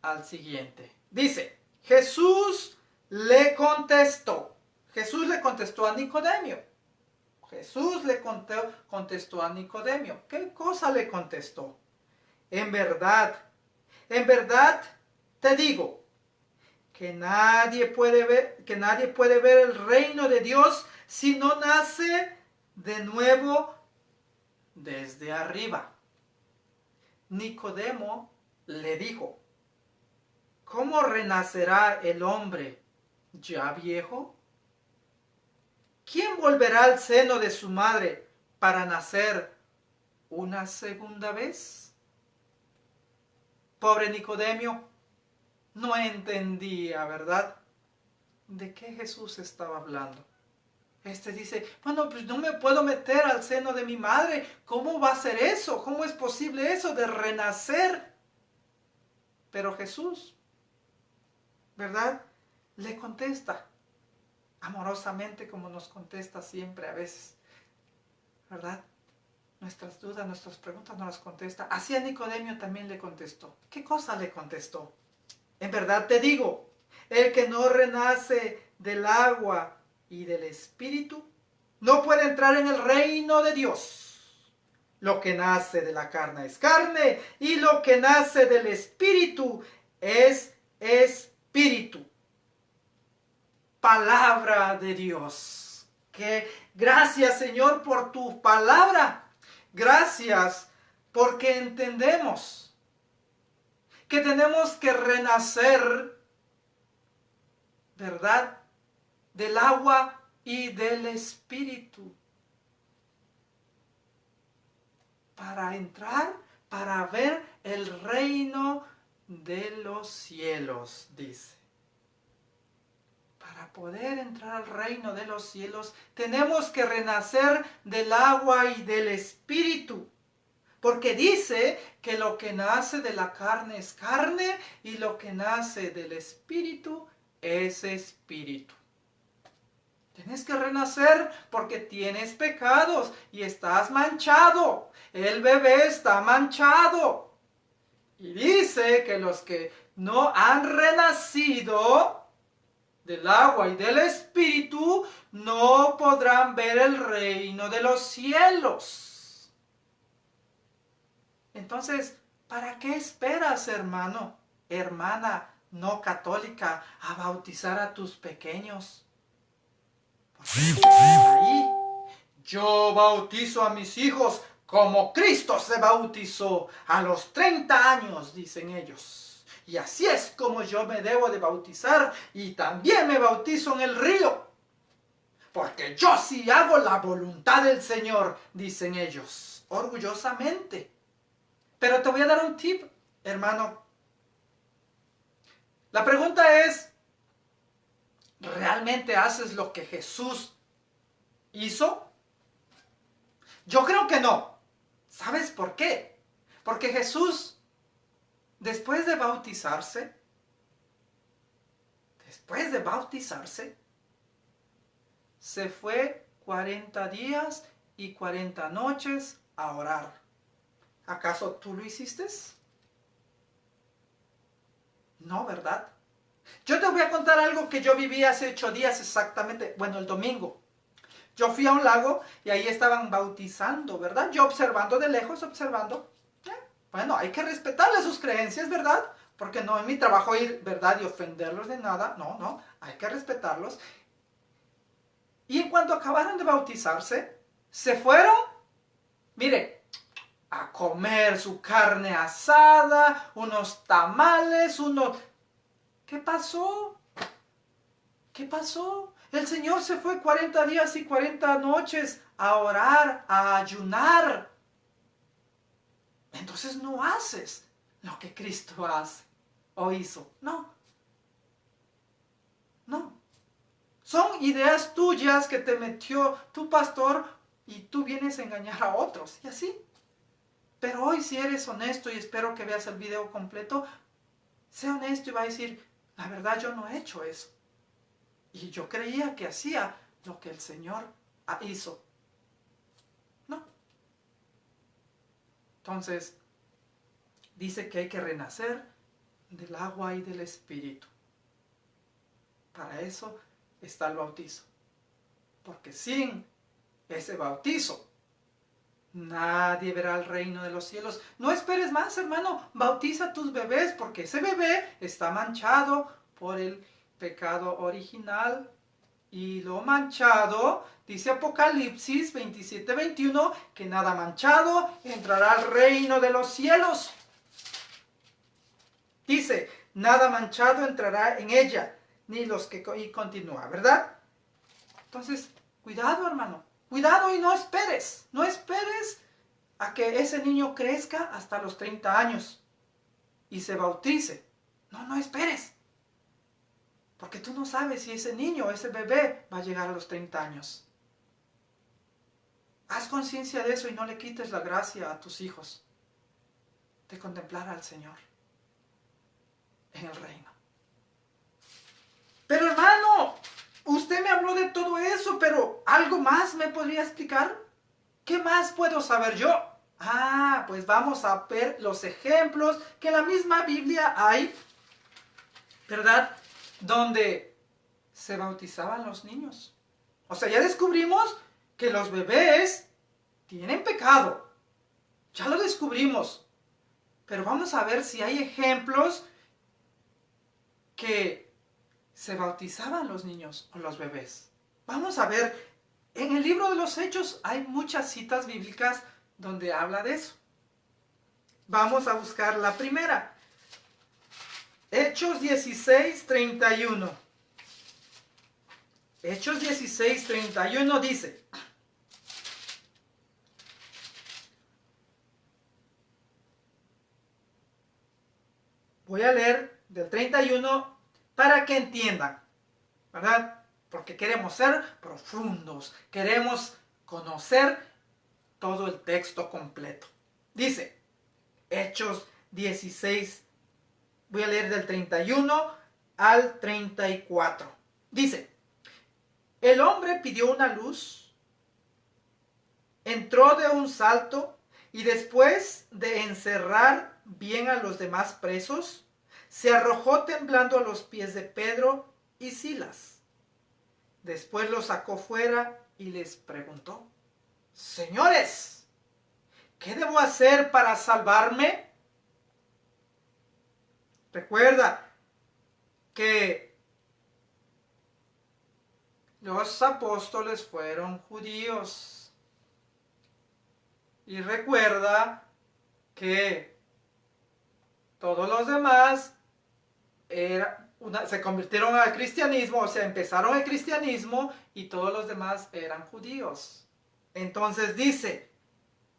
al siguiente. Dice, Jesús le contestó a Nicodemio. Jesús le contestó a Nicodemio. ¿Qué cosa le contestó? En verdad te digo que nadie puede ver el reino de Dios si no nace de nuevo desde arriba. Nicodemo le dijo, ¿cómo renacerá el hombre ya viejo? ¿Quién volverá al seno de su madre para nacer una segunda vez? Pobre Nicodemo, no entendía, ¿verdad?, de qué Jesús estaba hablando. Este dice, bueno, pues no me puedo meter al seno de mi madre. ¿Cómo va a ser eso? ¿Cómo es posible eso de renacer? Pero Jesús, ¿verdad?, le contesta amorosamente, como nos contesta siempre a veces, ¿verdad? Nuestras dudas, nuestras preguntas nos las contesta. Así a Nicodemo también le contestó. ¿Qué cosa le contestó? En verdad te digo, el que no renace del agua y del Espíritu no puede entrar en el reino de Dios. Lo que nace de la carne es carne, y lo que nace del Espíritu es espíritu. Palabra de Dios. Que gracias, Señor, por tu palabra. Gracias porque entendemos que tenemos que renacer, ¿verdad?, del agua y del Espíritu. Para entrar, para ver el reino de los cielos, dice. Para poder entrar al reino de los cielos, tenemos que renacer del agua y del Espíritu. Porque dice que lo que nace de la carne es carne, y lo que nace del Espíritu es espíritu. Tienes que renacer porque tienes pecados y estás manchado. El bebé está manchado. Y dice que los que no han renacido del agua y del Espíritu no podrán ver el reino de los cielos. Entonces, ¿para qué esperas, hermano, hermana no católica, a bautizar a tus pequeños? Porque ahí, yo bautizo a mis hijos como Cristo se bautizó a los 30 años, dicen ellos. Y así es como yo me debo de bautizar, y también me bautizo en el río. Porque yo sí hago la voluntad del Señor, dicen ellos, orgullosamente. Pero te voy a dar un tip, hermano. La pregunta es, ¿realmente haces lo que Jesús hizo? Yo creo que no. ¿Sabes por qué? Porque Jesús, después de bautizarse, se fue 40 días y 40 noches a orar. ¿Acaso tú lo hiciste? No, ¿verdad? Yo te voy a contar algo que yo viví hace 8 días exactamente, bueno, el domingo. Yo fui a un lago y ahí estaban bautizando, ¿verdad? Yo observando de lejos, observando. Bueno, hay que respetarle sus creencias, ¿verdad? Porque no es mi trabajo ir, ¿verdad?, y ofenderlos de nada. No, hay que respetarlos. Y en cuanto acabaron de bautizarse, se fueron, mire, a comer su carne asada, unos tamales, ¿Qué pasó? ¿Qué pasó? El Señor se fue 40 días y 40 noches a orar, a ayunar. Entonces no haces lo que Cristo hace o hizo. No. Son ideas tuyas que te metió tu pastor y tú vienes a engañar a otros. Y así. Pero hoy, si eres honesto, y espero que veas el video completo, sé honesto y va a decir, la verdad, yo no he hecho eso. Y yo creía que hacía lo que el Señor hizo. No. Entonces, dice que hay que renacer del agua y del Espíritu. Para eso está el bautizo. Porque sin ese bautizo, nadie verá el reino de los cielos. No esperes más, hermano. Bautiza a tus bebés, porque ese bebé está manchado por el pecado original. Y lo manchado, dice Apocalipsis 27:21, que nada manchado entrará al reino de los cielos. Dice, nada manchado entrará en ella, ni los que... Y continúa, ¿verdad? Entonces, cuidado, hermano, cuidado y no esperes a que ese niño crezca hasta los 30 años y se bautice. No esperes. Porque tú no sabes si ese niño, ese bebé va a llegar a los 30 años. Haz conciencia de eso y no le quites la gracia a tus hijos de contemplar al Señor en el reino. Pero hermano, usted me habló de todo eso, pero ¿algo más me podría explicar? ¿Qué más puedo saber yo? Pues vamos a ver los ejemplos que en la misma Biblia hay, ¿verdad? Donde se bautizaban los niños. O sea, ya descubrimos que los bebés tienen pecado. Ya lo descubrimos. Pero vamos a ver si hay ejemplos que se bautizaban los niños o los bebés. Vamos a ver, en el libro de los Hechos hay muchas citas bíblicas donde habla de eso. Vamos a buscar la primera. Hechos 16:31. Hechos 16:31 dice: voy a leer del 31 para que entiendan, ¿verdad? Porque queremos ser profundos, queremos conocer todo el texto completo. Dice, Hechos 16, voy a leer del 31 al 34. Dice, el hombre pidió una luz, entró de un salto y después de encerrar bien a los demás presos, se arrojó temblando a los pies de Pedro y Silas. Después los sacó fuera y les preguntó, señores, ¿qué debo hacer para salvarme? Recuerda que los apóstoles fueron judíos. Y recuerda que todos los demás se convirtieron al cristianismo, o sea, empezaron el cristianismo y todos los demás eran judíos. Entonces dice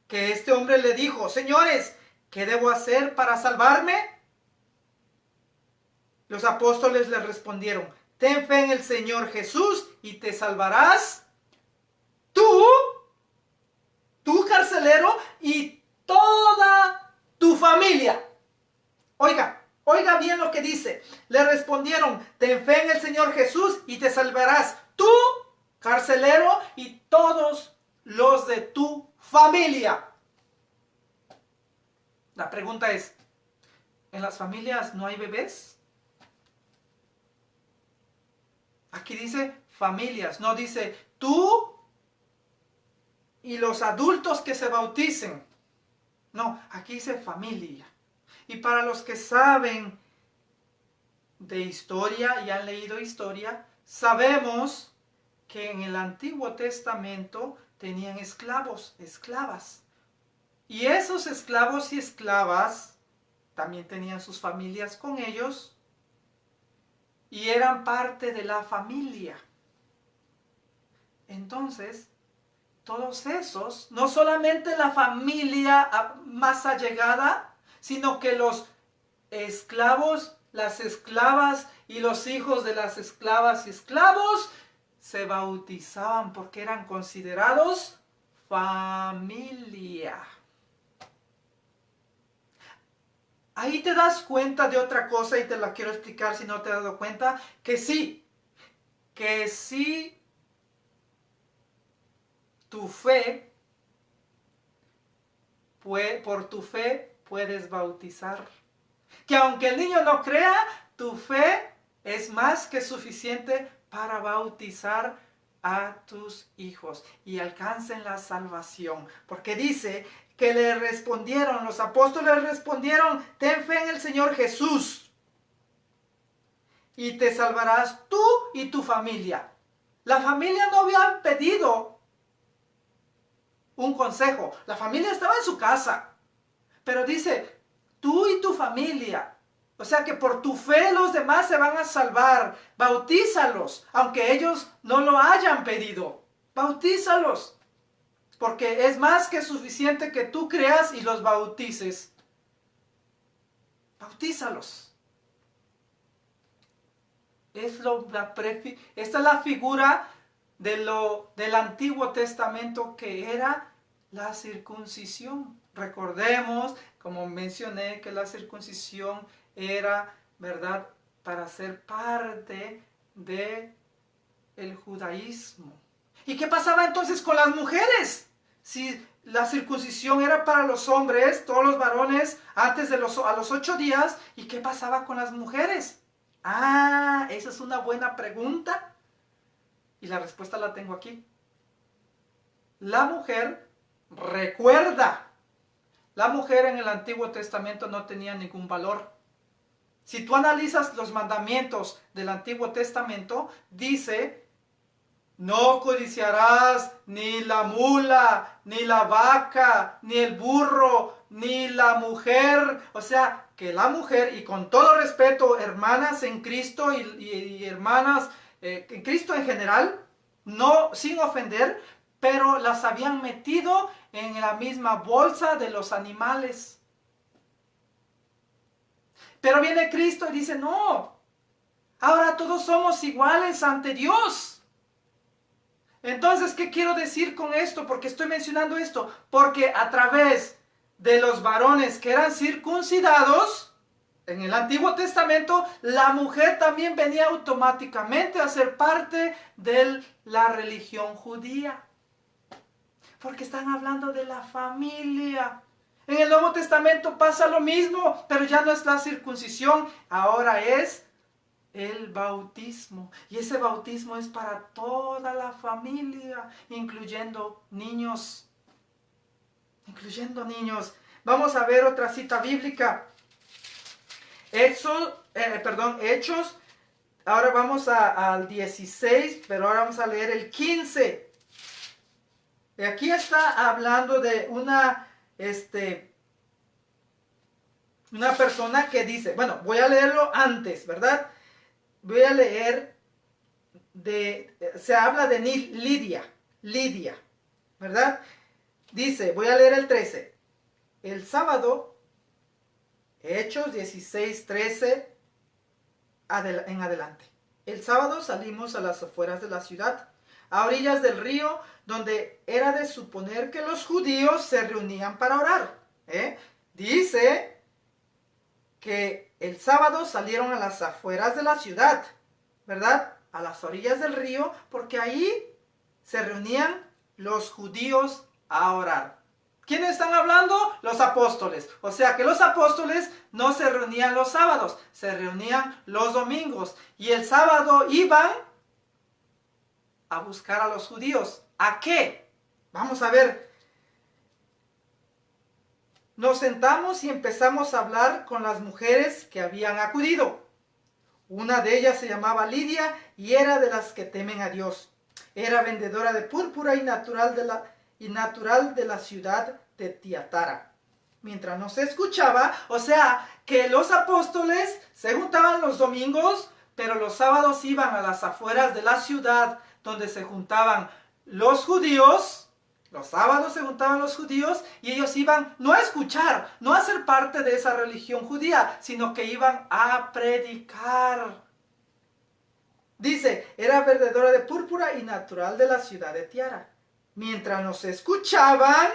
que este hombre le dijo, señores, ¿qué debo hacer para salvarme? Los apóstoles le respondieron, ten fe en el Señor Jesús y te salvarás tú, carcelero, y toda tu familia. Oiga bien lo que dice. Le respondieron, ten fe en el Señor Jesús y te salvarás tú, carcelero, y todos los de tu familia. La pregunta es, ¿en las familias no hay bebés? Aquí dice familias, no dice tú y los adultos que se bauticen. No, aquí dice familia. Y para los que saben de historia y han leído historia, sabemos que en el Antiguo Testamento tenían esclavos, esclavas. Y esos esclavos y esclavas también tenían sus familias con ellos y eran parte de la familia. Entonces, todos esos, no solamente la familia más allegada, sino que los esclavos, las esclavas y los hijos de las esclavas y esclavos se bautizaban porque eran considerados familia. Ahí te das cuenta de otra cosa y te la quiero explicar si no te has dado cuenta, que sí tu fe, por tu fe puedes bautizar. Que aunque el niño no crea, tu fe es más que suficiente para bautizar a tus hijos y alcancen la salvación. Porque dice que los apóstoles respondieron, ten fe en el Señor Jesús y te salvarás tú y tu familia. La familia no había pedido un consejo, la familia estaba en su casa, pero dice, tú y tu familia. O sea que por tu fe los demás se van a salvar. Bautízalos, aunque ellos no lo hayan pedido. Bautízalos. Porque es más que suficiente que tú creas y los bautices. Bautízalos. Esta es la figura del Antiguo Testamento, que era la circuncisión. Recordemos, como mencioné, que la circuncisión era, ¿verdad?, para ser parte de el judaísmo. ¿Y qué pasaba entonces con las mujeres? Si la circuncisión era para los hombres, todos los varones, antes de a los 8 días, ¿y qué pasaba con las mujeres? Ah, esa es una buena pregunta. Y la respuesta la tengo aquí. La mujer, recuerda, la mujer en el Antiguo Testamento no tenía ningún valor. Si tú analizas los mandamientos del Antiguo Testamento, dice: no codiciarás ni la mula, ni la vaca, ni el burro, ni la mujer. O sea, que la mujer, y con todo respeto, hermanas en Cristo y hermanas en Cristo en general, no sin ofender, pero las habían metido en la misma bolsa de los animales. Pero viene Cristo y dice: no, ahora todos somos iguales ante Dios. Entonces, ¿qué quiero decir con esto? ¿Por qué estoy mencionando esto? Porque a través de los varones que eran circuncidados, en el Antiguo Testamento, la mujer también venía automáticamente a ser parte de la religión judía. Porque están hablando de la familia. En el Nuevo Testamento pasa lo mismo, pero ya no es la circuncisión, ahora es el bautismo. Y ese bautismo es para toda la familia, incluyendo niños. Vamos a ver otra cita bíblica. Hechos. Ahora vamos al 16, pero ahora vamos a leer el 15. Y aquí está hablando de una persona que dice, voy a leerlo antes, ¿verdad? Voy a leer se habla de Lidia, ¿verdad? Dice, voy a leer el 13. El sábado, Hechos 16, 13, en adelante. El sábado salimos a las afueras de la ciudad, a orillas del río, donde era de suponer que los judíos se reunían para orar. Dice que el sábado salieron a las afueras de la ciudad, ¿verdad? A las orillas del río, porque ahí se reunían los judíos a orar. ¿Quiénes están hablando? Los apóstoles. O sea que los apóstoles no se reunían los sábados, se reunían los domingos. Y el sábado iban a buscar a los judíos. ¿A qué? Vamos a ver. Nos sentamos y empezamos a hablar con las mujeres que habían acudido. Una de ellas se llamaba Lidia y era de las que temen a Dios. Era vendedora de púrpura y natural de la ciudad de Tiatara. Mientras nos escuchaba, o sea, que los apóstoles se juntaban los domingos, pero los sábados iban a las afueras de la ciudad donde se juntaban los judíos. Los sábados se juntaban los judíos y ellos iban no a escuchar, no a ser parte de esa religión judía, sino que iban a predicar. Dice, era vendedora de púrpura y natural de la ciudad de Tiatara. Mientras nos escuchaban,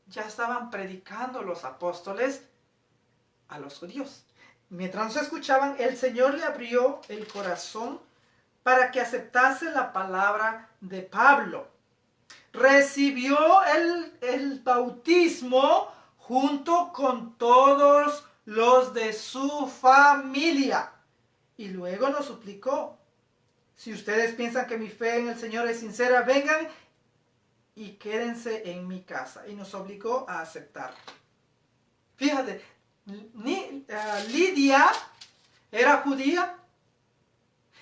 ya estaban predicando los apóstoles a los judíos. Mientras nos escuchaban, el Señor le abrió el corazón para que aceptase la palabra de Pablo. Recibió el bautismo junto con todos los de su familia. Y luego nos suplicó: si ustedes piensan que mi fe en el Señor es sincera, vengan y quédense en mi casa. Y nos obligó a aceptar. Fíjate, Lidia era judía.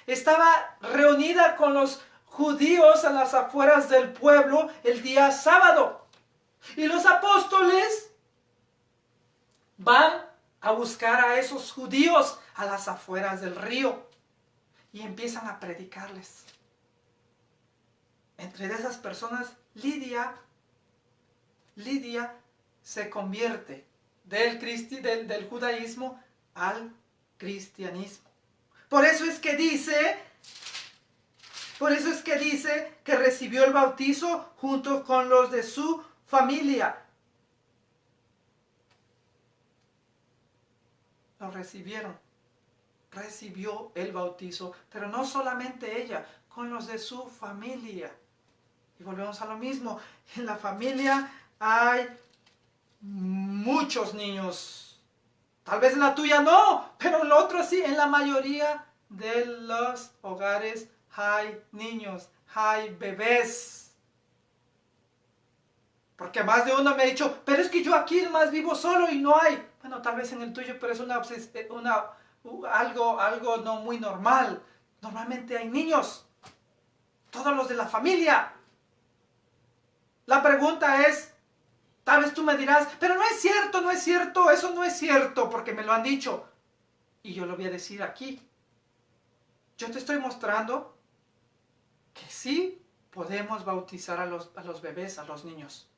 Estaba reunida con los judíos a las afueras del pueblo el día sábado. Y los apóstoles van a buscar a esos judíos a las afueras del río y empiezan a predicarles. Entre esas personas, Lidia se convierte del judaísmo al cristianismo. Por eso es que dice que recibió el bautizo junto con los de su familia. Lo recibió el bautizo, pero no solamente ella, con los de su familia. Y volvemos a lo mismo, en la familia hay muchos niños. Tal vez en la tuya no, pero en la otra sí. En la mayoría de los hogares hay niños, hay bebés. Porque más de uno me ha dicho, pero es que yo aquí más vivo solo y no hay. Bueno, tal vez en el tuyo, pero es algo no muy normal. Normalmente hay niños, todos los de la familia. La pregunta es, tal vez tú me dirás, pero no es cierto, eso no es cierto, porque me lo han dicho. Y yo lo voy a decir aquí. Yo te estoy mostrando que sí podemos bautizar a los bebés, a los niños.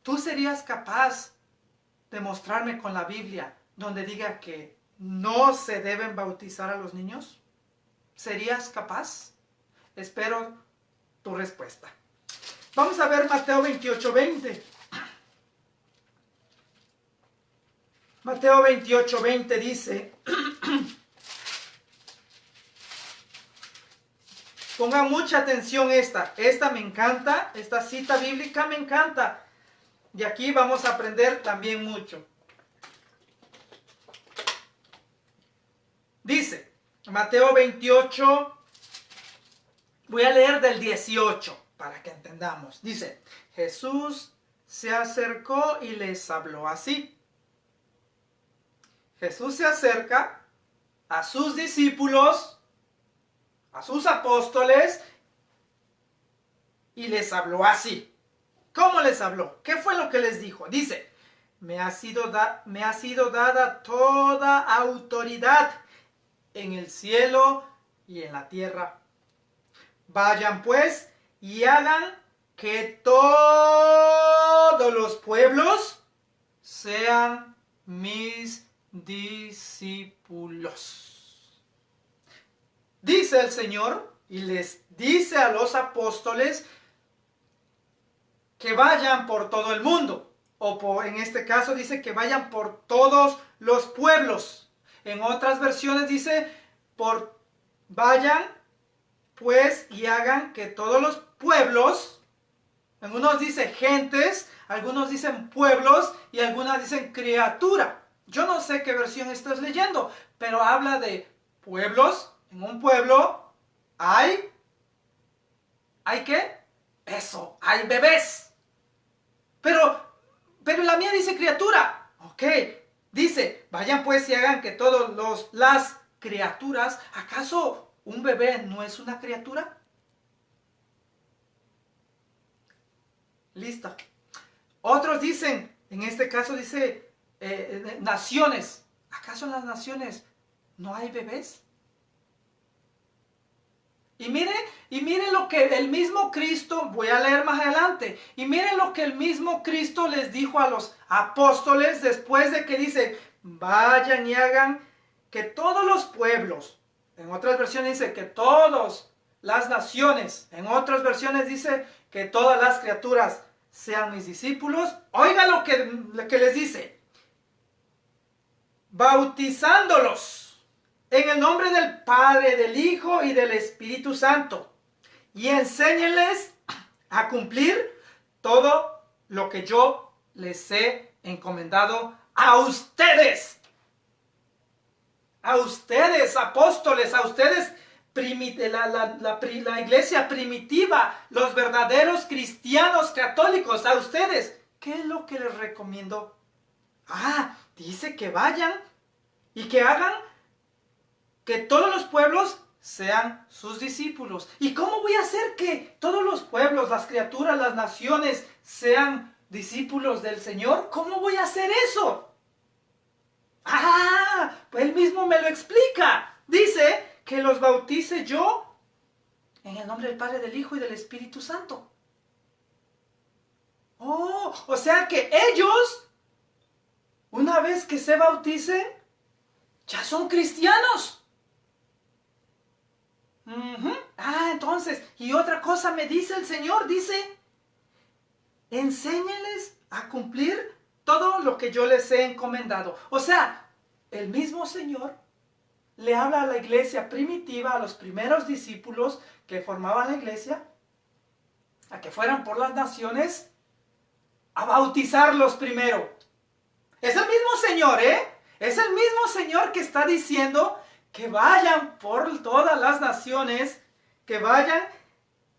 ¿Tú serías capaz de mostrarme con la Biblia donde diga que no se deben bautizar a los niños? ¿Serías capaz? Espero tu respuesta. Vamos a ver Mateo 28:20. Mateo 28:20 dice, pongan mucha atención esta me encanta, esta cita bíblica me encanta. Y aquí vamos a aprender también mucho. Dice, Mateo 28, voy a leer del 18 para que entendamos. Dice, Jesús se acercó y les habló así. Jesús se acerca a sus discípulos, a sus apóstoles, y les habló así. ¿Cómo les habló? ¿Qué fue lo que les dijo? Dice, me ha sido dada toda autoridad en el cielo y en la tierra. Vayan pues y hagan que todos los pueblos sean mis discípulos. Dice el Señor y les dice a los apóstoles que vayan por todo el mundo, en este caso dice que vayan por todos los pueblos. En otras versiones dice, vayan pues y hagan que todos los pueblos, algunos dicen gentes, algunos dicen pueblos y algunas dicen criatura. Yo no sé qué versión estás leyendo, pero habla de pueblos. En un pueblo ¿hay qué? Eso, hay bebés. Pero la mía dice criatura. Ok, dice, vayan pues y hagan que todas las criaturas, ¿acaso un bebé no es una criatura? Listo. Otros dicen, en este caso dice, naciones. ¿Acaso en las naciones no hay bebés? Y mire lo que el mismo Cristo, voy a leer más adelante, y miren lo que el mismo Cristo les dijo a los apóstoles después de que dice, vayan y hagan que todos los pueblos, en otras versiones dice que todas las naciones, en otras versiones dice que todas las criaturas sean mis discípulos. Oiga lo que les dice, bautizándolos en el nombre del Padre, del Hijo y del Espíritu Santo. Y enséñenles a cumplir todo lo que yo les he encomendado a ustedes. A ustedes, apóstoles, a ustedes, la iglesia primitiva, los verdaderos cristianos católicos, a ustedes. ¿Qué es lo que les recomiendo? Dice que vayan y que hagan que todos los pueblos sean sus discípulos. ¿Y cómo voy a hacer que todos los pueblos, las criaturas, las naciones sean discípulos del Señor? ¿Cómo voy a hacer eso? Ah, pues él mismo me lo explica. Dice que los bautice yo en el nombre del Padre, del Hijo y del Espíritu Santo. Oh, o sea que ellos, una vez que se bauticen, ya son cristianos. Ah, entonces, y otra cosa me dice el Señor, dice, enséñeles a cumplir todo lo que yo les he encomendado. O sea, el mismo Señor le habla a la iglesia primitiva, a los primeros discípulos que formaban la iglesia, a que fueran por las naciones a bautizarlos primero. Es el mismo Señor, ¿eh? Es el mismo Señor que está diciendo que vayan por todas las naciones, que vayan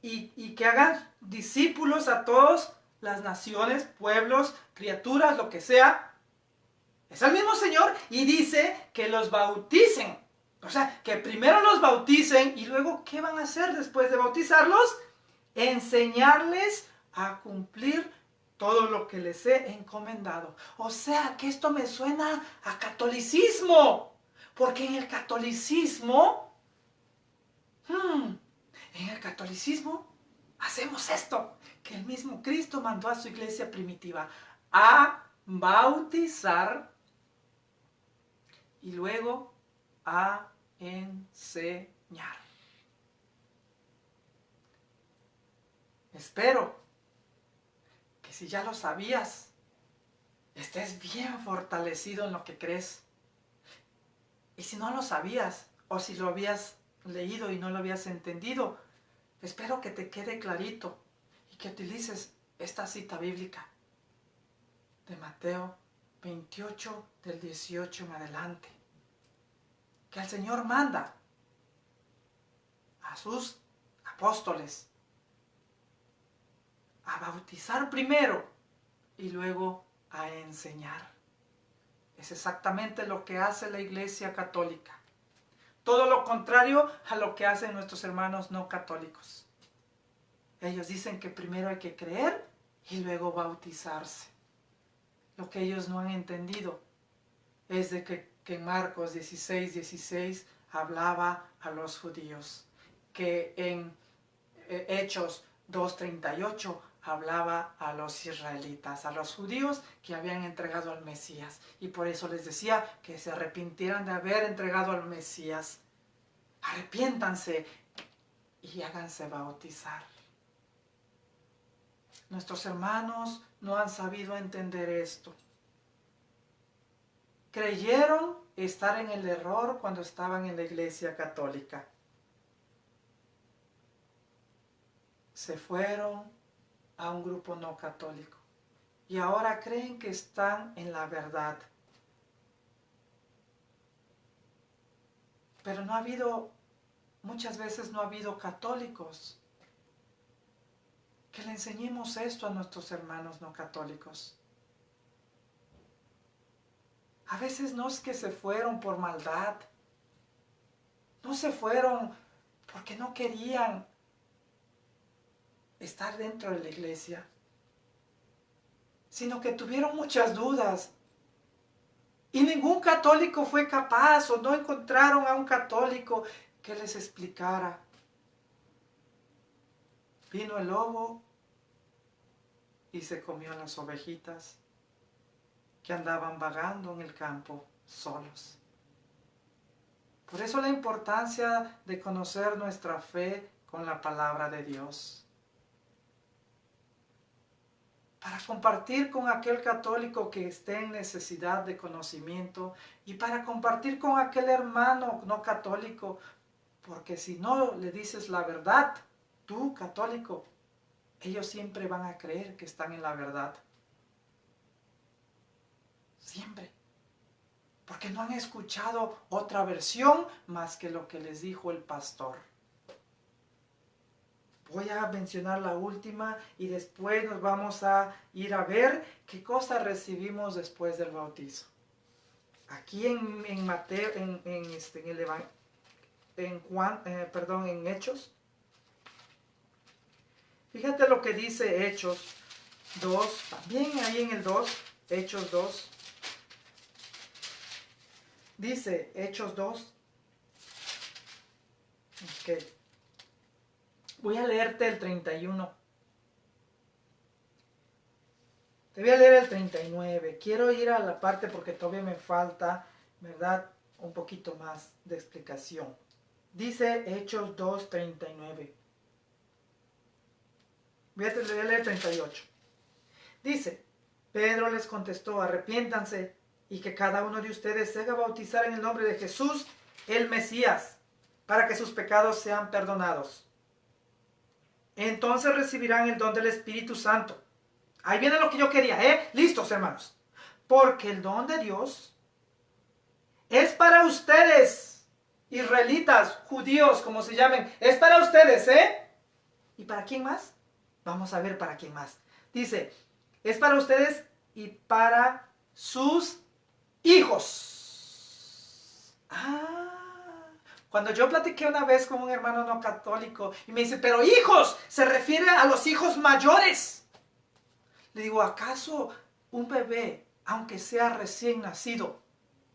y que hagan discípulos a todas las naciones, pueblos, criaturas, lo que sea. Es el mismo Señor y dice que los bauticen. O sea, que primero los bauticen y luego, ¿qué van a hacer después de bautizarlos? Enseñarles a cumplir todo lo que les he encomendado. O sea, que esto me suena a catolicismo. Porque en el catolicismo, hacemos esto. Que el mismo Cristo mandó a su iglesia primitiva a bautizar y luego a enseñar. Espero que si ya lo sabías, estés bien fortalecido en lo que crees. Y si no lo sabías, o si lo habías leído y no lo habías entendido, espero que te quede clarito y que utilices esta cita bíblica de Mateo 28, del 18 en adelante. Que el Señor manda a sus apóstoles a bautizar primero y luego a enseñar. Es exactamente lo que hace la Iglesia Católica. Todo lo contrario a lo que hacen nuestros hermanos no católicos. Ellos dicen que primero hay que creer y luego bautizarse. Lo que ellos no han entendido es de que en Marcos 16 hablaba a los judíos, que en Hechos 2:38 hablaba a los israelitas, a los judíos que habían entregado al Mesías. Y por eso les decía que se arrepintieran de haber entregado al Mesías. Arrepiéntanse y háganse bautizar. Nuestros hermanos no han sabido entender esto. Creyeron estar en el error cuando estaban en la Iglesia Católica. Se fueron a un grupo no católico y ahora creen que están en la verdad. Pero muchas veces no ha habido católicos que le enseñemos esto a nuestros hermanos no católicos. A veces no es que se fueron por maldad, no se fueron porque no querían estar dentro de la iglesia, sino que tuvieron muchas dudas. Y ningún católico fue capaz o no encontraron a un católico que les explicara. Vino el lobo y se comió las ovejitas que andaban vagando en el campo solos. Por eso la importancia de conocer nuestra fe con la palabra de Dios. Para compartir con aquel católico que esté en necesidad de conocimiento y para compartir con aquel hermano no católico, porque si no le dices la verdad, tú católico, ellos siempre van a creer que están en la verdad. Siempre. Porque no han escuchado otra versión más que lo que les dijo el pastor. Voy a mencionar la última y después nos vamos a ir a ver qué cosa recibimos después del bautizo. Aquí en Mateo, en Hechos. Fíjate lo que dice Hechos 2, también ahí en el 2, Hechos 2. Dice Hechos 2. Ok. Voy a leerte el 31. Te voy a leer el 39. Quiero ir a la parte porque todavía me falta, ¿verdad? Un poquito más de explicación. Dice Hechos 2:39. Voy a leer el 38. Dice, Pedro les contestó, arrepiéntanse y que cada uno de ustedes se haga bautizar en el nombre de Jesús, el Mesías, para que sus pecados sean perdonados. Entonces recibirán el don del Espíritu Santo. Ahí viene lo que yo quería, ¿eh? Listos, hermanos. Porque el don de Dios es para ustedes, israelitas, judíos, como se llamen. Es para ustedes, ¿eh? ¿Y para quién más? Vamos a ver para quién más. Dice, es para ustedes y para sus hijos. Cuando yo platiqué una vez con un hermano no católico y me dice, pero hijos, se refiere a los hijos mayores. Le digo, ¿acaso un bebé, aunque sea recién nacido,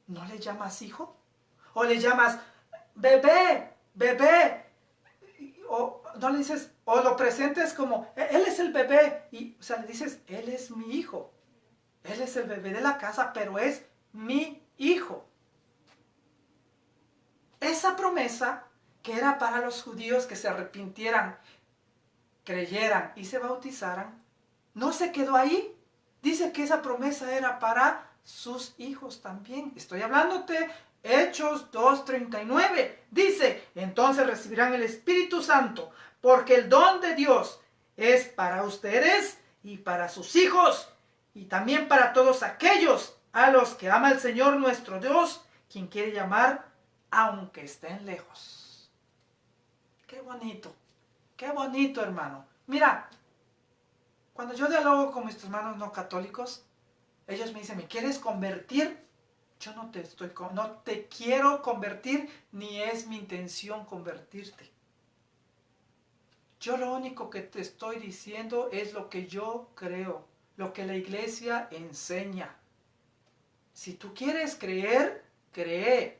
no le llamas hijo? ¿O le llamas bebé, bebé? O no le dices, o lo presentes como, él es el bebé. Y, o sea, le dices, él es mi hijo. Él es el bebé de la casa, pero es mi hijo. Esa promesa que era para los judíos que se arrepintieran, creyeran y se bautizaran, no se quedó ahí. Dice que esa promesa era para sus hijos también. Estoy hablándote Hechos 2:39. Dice, entonces recibirán el Espíritu Santo, porque el don de Dios es para ustedes y para sus hijos, y también para todos aquellos a los que ama el Señor nuestro Dios, quien quiere llamar, aunque estén lejos. Qué bonito, hermano. Mira, cuando yo dialogo con mis hermanos no católicos, ellos me dicen, ¿me quieres convertir? Yo no te quiero convertir, ni es mi intención convertirte. Yo lo único que te estoy diciendo es lo que yo creo, lo que la iglesia enseña. Si tú quieres creer, cree.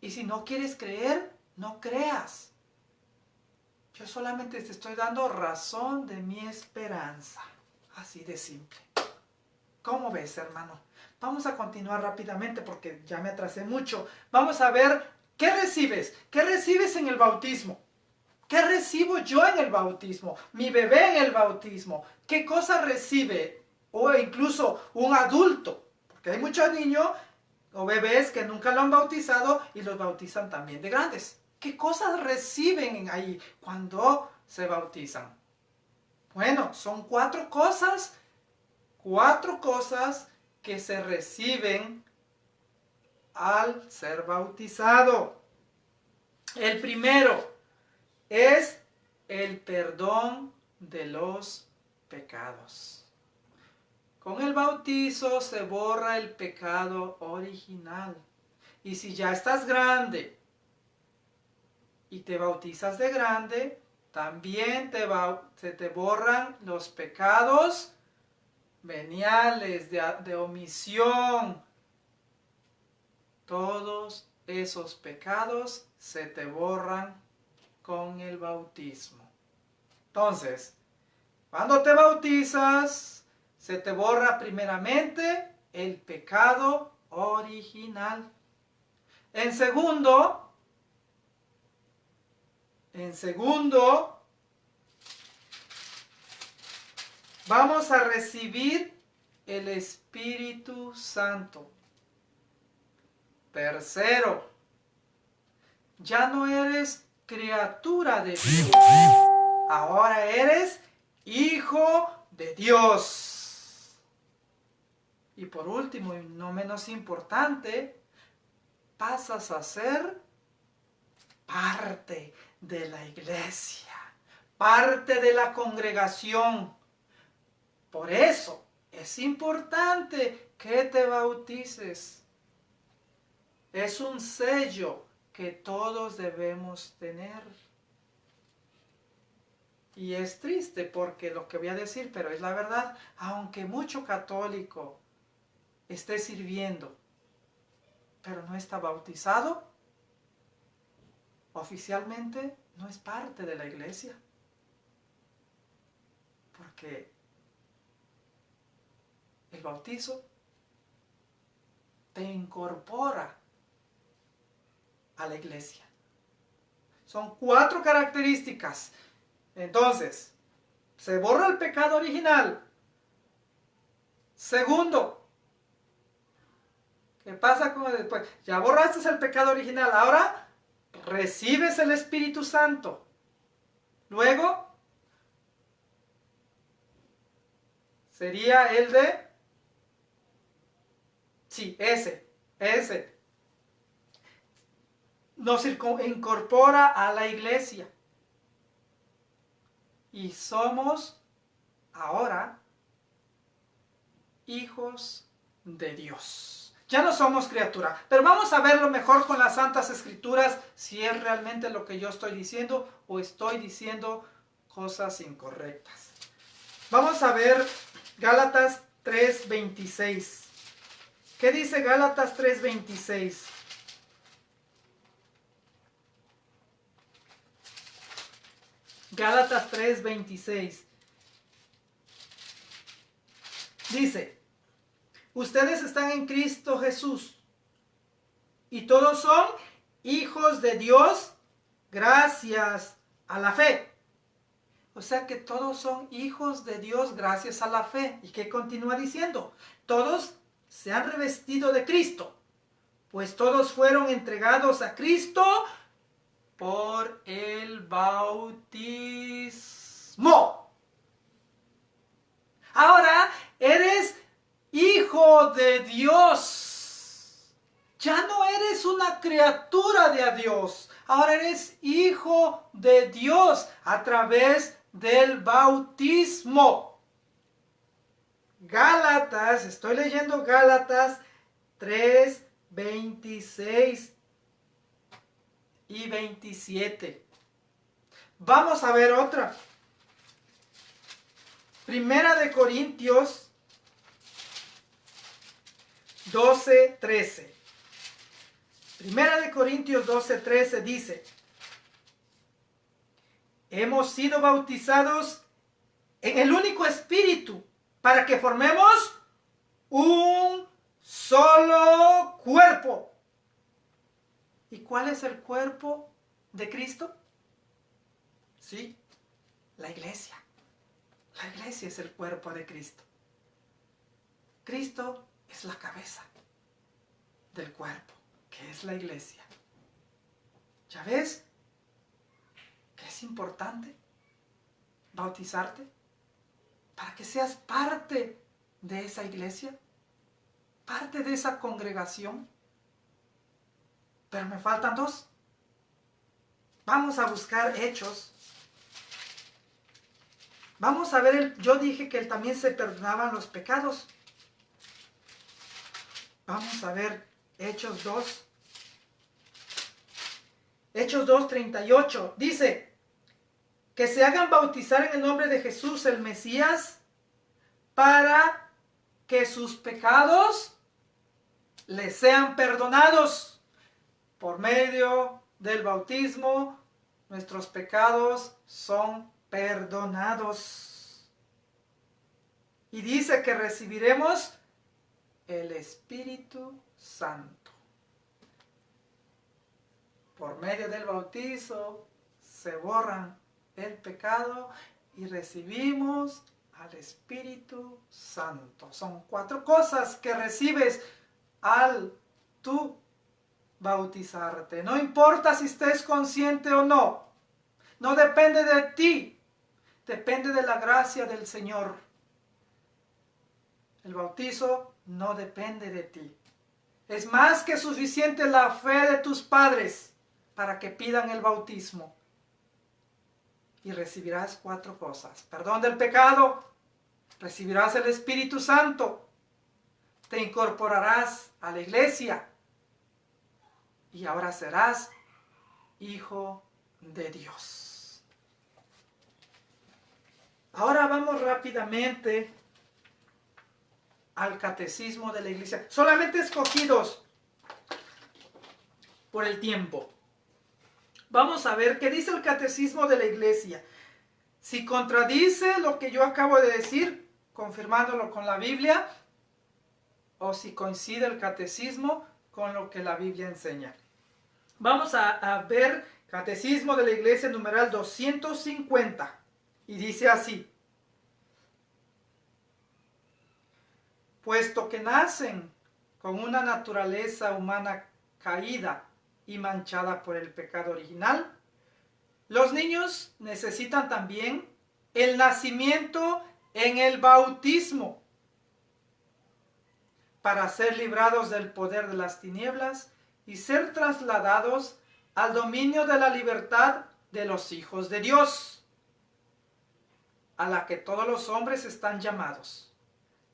Y si no quieres creer, no creas. Yo solamente te estoy dando razón de mi esperanza. Así de simple. ¿Cómo ves, hermano? Vamos a continuar rápidamente porque ya me atrasé mucho. Vamos a ver qué recibes. ¿Qué recibes en el bautismo? ¿Qué recibo yo en el bautismo? Mi bebé en el bautismo. ¿Qué cosa recibe? O incluso un adulto. Porque hay muchos niños o bebés que nunca lo han bautizado y los bautizan también de grandes. ¿Qué cosas reciben ahí cuando se bautizan? Bueno, son cuatro cosas que se reciben al ser bautizado. El primero es el perdón de los pecados. Con el bautizo se borra el pecado original. Y si ya estás grande y te bautizas de grande, también se te borran los pecados veniales, de omisión. Todos esos pecados se te borran con el bautismo. Entonces, cuando te bautizas, se te borra primeramente el pecado original. En segundo, vamos a recibir el Espíritu Santo. Tercero, ya no eres criatura de Dios, ahora eres hijo de Dios. Y por último, y no menos importante, pasas a ser parte de la iglesia, parte de la congregación. Por eso es importante que te bautices. Es un sello que todos debemos tener. Y es triste porque lo que voy a decir, pero es la verdad, aunque mucho católico esté sirviendo, pero no está bautizado, oficialmente no es parte de la iglesia. Porque el bautizo te incorpora a la iglesia. Son 4 características. Entonces, se borra el pecado original. Segundo, ¿qué pasa con después? Ya borraste el pecado original, ahora recibes el Espíritu Santo. Luego, sería el de... Sí, ese. Nos incorpora a la iglesia. Y somos ahora hijos de Dios. Ya no somos criatura, pero vamos a verlo mejor con las Santas Escrituras si es realmente lo que yo estoy diciendo o estoy diciendo cosas incorrectas. Vamos a ver Gálatas 3:26. ¿Qué dice Gálatas 3:26? Gálatas 3:26. Dice, ustedes están en Cristo Jesús y todos son hijos de Dios gracias a la fe. O sea que todos son hijos de Dios gracias a la fe. ¿Y qué continúa diciendo? Todos se han revestido de Cristo, pues todos fueron entregados a Cristo por el bautismo. Ahora eres hijo de Dios. Ya no eres una criatura de Dios. Ahora eres hijo de Dios a través del bautismo. Gálatas, estoy leyendo Gálatas 3:26 y 27. Vamos a ver otra. Primera de Corintios 12:13. Primera de Corintios 12:13 dice: hemos sido bautizados en el único Espíritu para que formemos un solo cuerpo. ¿Y cuál es el cuerpo de Cristo? Sí, la iglesia. La iglesia es el cuerpo de Cristo. Cristo es la cabeza del cuerpo, que es la iglesia. ¿Ya ves que es importante bautizarte para que seas parte de esa iglesia, parte de esa congregación? Pero me faltan 2. Vamos a buscar Hechos. Vamos a ver, yo dije que también se perdonaban los pecados. Vamos a ver Hechos 2. Hechos 2:38 dice: que se hagan bautizar en el nombre de Jesús el Mesías para que sus pecados les sean perdonados. Por medio del bautismo, nuestros pecados son perdonados. Y dice que recibiremos el Espíritu Santo. Por medio del bautizo se borran el pecado y recibimos al Espíritu Santo. Son 4 cosas que recibes al tú bautizarte. No importa si estés consciente o no. No depende de ti. Depende de la gracia del Señor. El bautizo no depende de ti. Es más que suficiente la fe de tus padres para que pidan el bautismo. Y recibirás 4 cosas. Perdón del pecado. Recibirás el Espíritu Santo. Te incorporarás a la iglesia. Y ahora serás hijo de Dios. Ahora vamos rápidamente al catecismo de la iglesia. Solamente escogí 2. por el tiempo. Vamos a ver qué dice el Catecismo de la Iglesia. Si contradice lo que yo acabo de decir, confirmándolo con la Biblia, o si coincide el Catecismo con lo que la Biblia enseña. Vamos a ver Catecismo de la Iglesia, numeral 250, y dice así: puesto que nacen con una naturaleza humana caída y manchada por el pecado original, los niños necesitan también el nacimiento en el bautismo para ser librados del poder de las tinieblas y ser trasladados al dominio de la libertad de los hijos de Dios, a la que todos los hombres están llamados.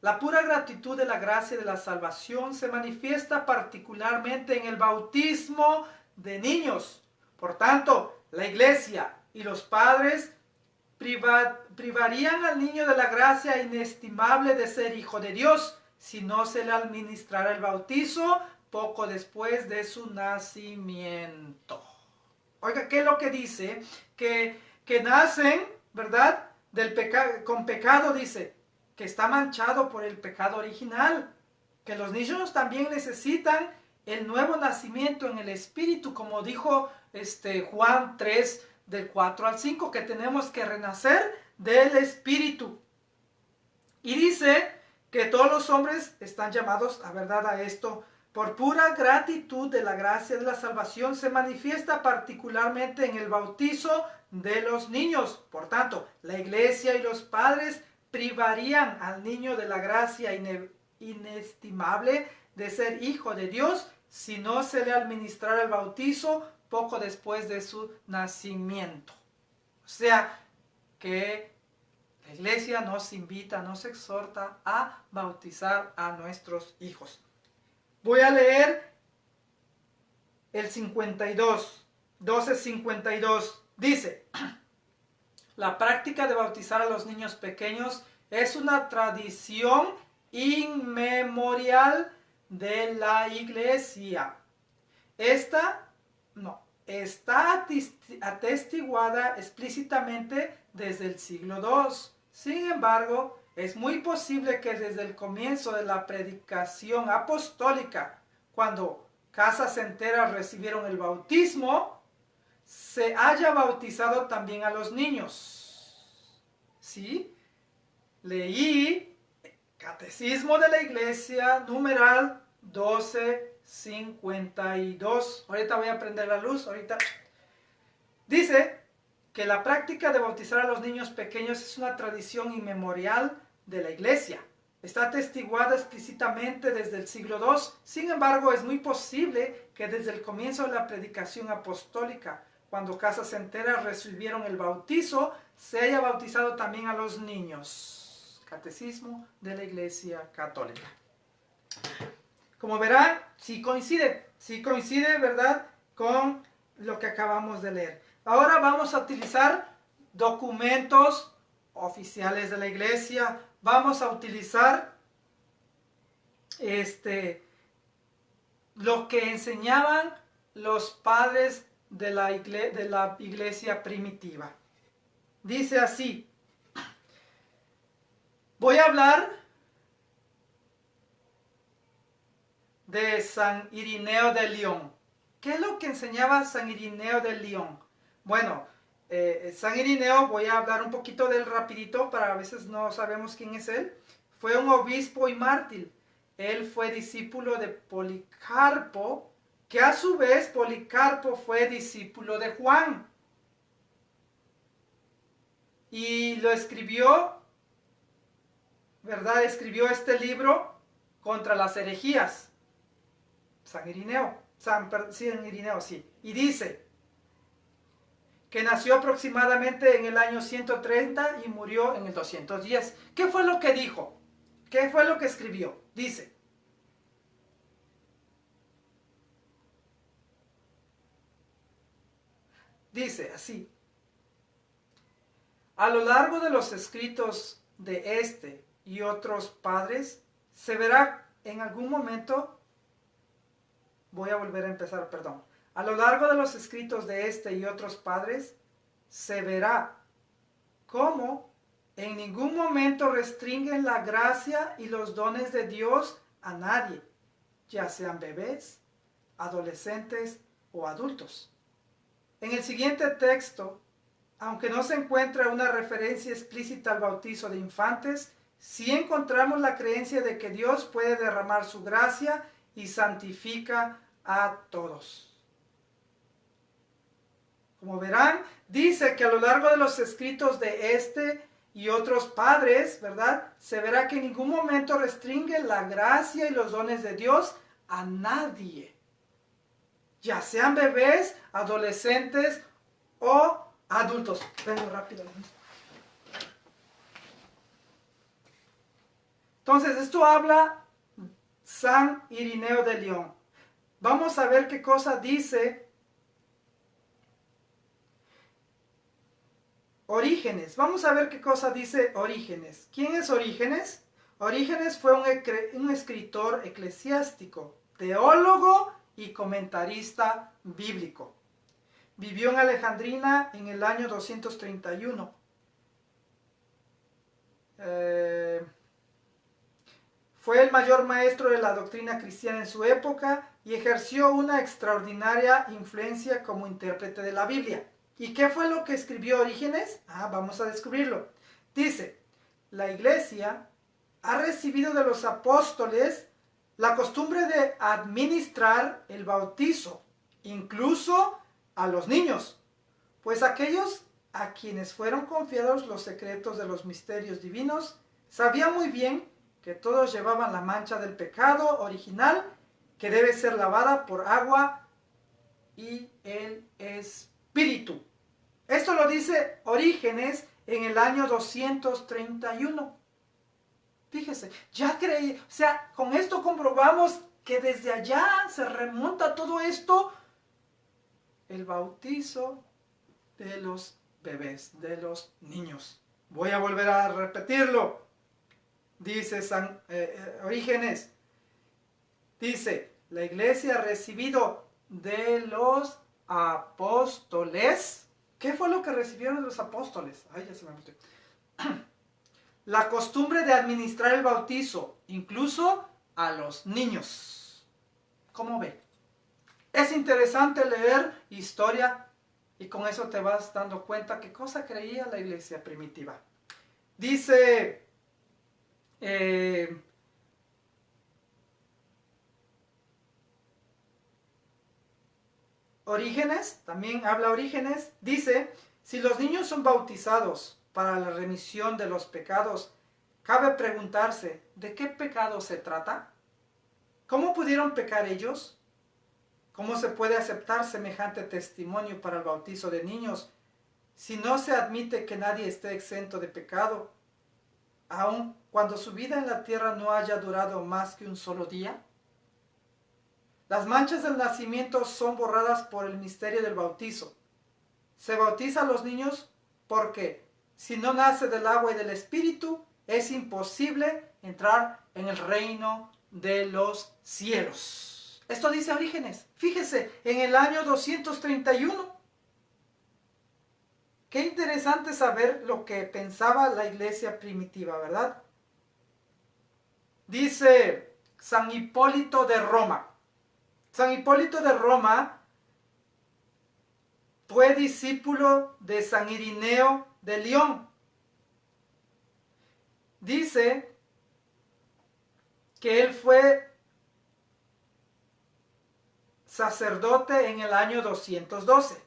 La pura gratitud de la gracia de la salvación se manifiesta particularmente en el bautismo de niños. Por tanto, la Iglesia y los padres privarían al niño de la gracia inestimable de ser hijo de Dios si no se le administrara el bautizo poco después de su nacimiento. Oiga, ¿qué es lo que dice? Que nacen, ¿verdad? Con pecado, dice, que está manchado por el pecado original, que los niños también necesitan el nuevo nacimiento en el Espíritu, como dijo Juan 3, del 4 al 5, que tenemos que renacer del Espíritu. Y dice que todos los hombres están llamados a verdad a esto. Por pura gratitud de la gracia de la salvación se manifiesta particularmente en el bautizo de los niños. Por tanto, la Iglesia y los padres privarían al niño de la gracia inestimable de ser hijo de Dios si no se le administrara el bautizo poco después de su nacimiento. O sea, que la Iglesia nos invita, nos exhorta a bautizar a nuestros hijos. Voy a leer el 52, 12:52. Dice: la práctica de bautizar a los niños pequeños es una tradición inmemorial de la Iglesia. Está atestiguada explícitamente desde el siglo II. Sin embargo, es muy posible que desde el comienzo de la predicación apostólica, cuando casas enteras recibieron el bautismo, se haya bautizado también a los niños. ¿Sí? Leí Catecismo de la Iglesia, numeral 1252. Ahorita voy a prender la luz, ahorita. Dice que la práctica de bautizar a los niños pequeños es una tradición inmemorial de la Iglesia. Está atestiguada explícitamente desde el siglo II. Sin embargo, es muy posible que desde el comienzo de la predicación apostólica, cuando casas enteras recibieron el bautizo, se haya bautizado también a los niños. Catecismo de la Iglesia Católica. Como verán, sí coincide, ¿verdad?, con lo que acabamos de leer. Ahora vamos a utilizar documentos oficiales de la Iglesia. Vamos a utilizar lo que enseñaban los padres de la iglesia primitiva. Dice así: voy a hablar de San Irineo de León. ¿Qué es lo que enseñaba San Irineo de León? Bueno, San Irineo, voy a hablar un poquito de él rapidito, para a veces no sabemos quién es él. Fue un obispo y mártir. Él fue discípulo de Policarpo, que a su vez Policarpo fue discípulo de Juan. Y lo escribió, ¿verdad? Escribió este libro contra las herejías. San Irineo, San Irineo, sí. Y dice que nació aproximadamente en el año 130 y murió en el 210. ¿Qué fue lo que dijo? ¿Qué fue lo que escribió? Dice: así: a lo largo de los escritos de este y otros padres, se verá en algún momento, voy a volver a empezar, perdón. A lo largo de los escritos de este y otros padres, se verá cómo en ningún momento restringen la gracia y los dones de Dios a nadie, ya sean bebés, adolescentes o adultos. En el siguiente texto, aunque no se encuentra una referencia explícita al bautizo de infantes, sí encontramos la creencia de que Dios puede derramar su gracia y santifica a todos. Como verán, dice que a lo largo de los escritos de este y otros padres, ¿verdad? Se verá que en ningún momento restringe la gracia y los dones de Dios a nadie. Ya sean bebés, adolescentes o adultos. Vengo rápido. Entonces, esto habla San Irineo de León. Vamos a ver qué cosa dice Orígenes. Vamos a ver qué cosa dice Orígenes. ¿Quién es Orígenes? Orígenes fue un escritor eclesiástico, teólogo y comentarista bíblico. Vivió en Alejandría en el año 231. Fue el mayor maestro de la doctrina cristiana en su época y ejerció una extraordinaria influencia como intérprete de la Biblia. ¿Y qué fue lo que escribió Orígenes? Vamos a descubrirlo. Dice, la iglesia ha recibido de los apóstoles la costumbre de administrar el bautizo, incluso a los niños, pues aquellos a quienes fueron confiados los secretos de los misterios divinos sabían muy bien que todos llevaban la mancha del pecado original que debe ser lavada por agua y el Espíritu. Esto lo dice Orígenes en el año 231. Fíjese, ya creí, o sea, con esto comprobamos que desde allá se remonta todo esto, el bautizo de los bebés, de los niños. Voy a volver a repetirlo. Dice Orígenes, dice, la iglesia ha recibido de los apóstoles. ¿Qué fue lo que recibieron de los apóstoles? Ya se me metió. La costumbre de administrar el bautizo, incluso a los niños. ¿Cómo ve? Es interesante leer historia y con eso te vas dando cuenta qué cosa creía la iglesia primitiva. Dice Orígenes, también habla Orígenes, dice, si los niños son bautizados para la remisión de los pecados, cabe preguntarse, ¿de qué pecado se trata? ¿Cómo pudieron pecar ellos? ¿Cómo se puede aceptar semejante testimonio para el bautizo de niños si no se admite que nadie esté exento de pecado, aun cuando su vida en la tierra no haya durado más que un solo día? Las manchas del nacimiento son borradas por el misterio del bautizo. Se bautiza a los niños porque si no nace del agua y del Espíritu, es imposible entrar en el reino de los cielos. Esto dice Orígenes. Fíjese, en el año 231. Qué interesante saber lo que pensaba la iglesia primitiva, ¿verdad? Dice San Hipólito de Roma. San Hipólito de Roma fue discípulo de San Irineo de León. Dice que él fue sacerdote en el año 212.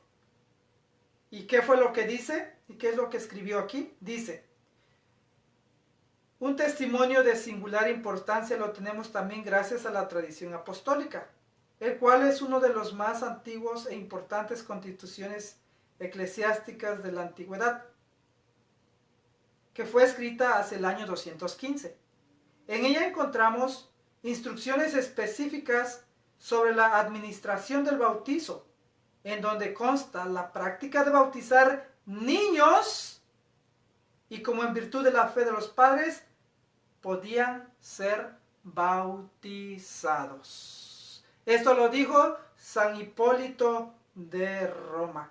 ¿Y qué fue lo que dice? ¿Y qué es lo que escribió aquí? Dice, un testimonio de singular importancia lo tenemos también gracias a la tradición apostólica, el cual es uno de los más antiguos e importantes constituciones eclesiásticas de la antigüedad, que fue escrita hacia el año 215. En ella encontramos instrucciones específicas sobre la administración del bautizo, en donde consta la práctica de bautizar niños y como en virtud de la fe de los padres podían ser bautizados. Esto lo dijo San Hipólito de Roma.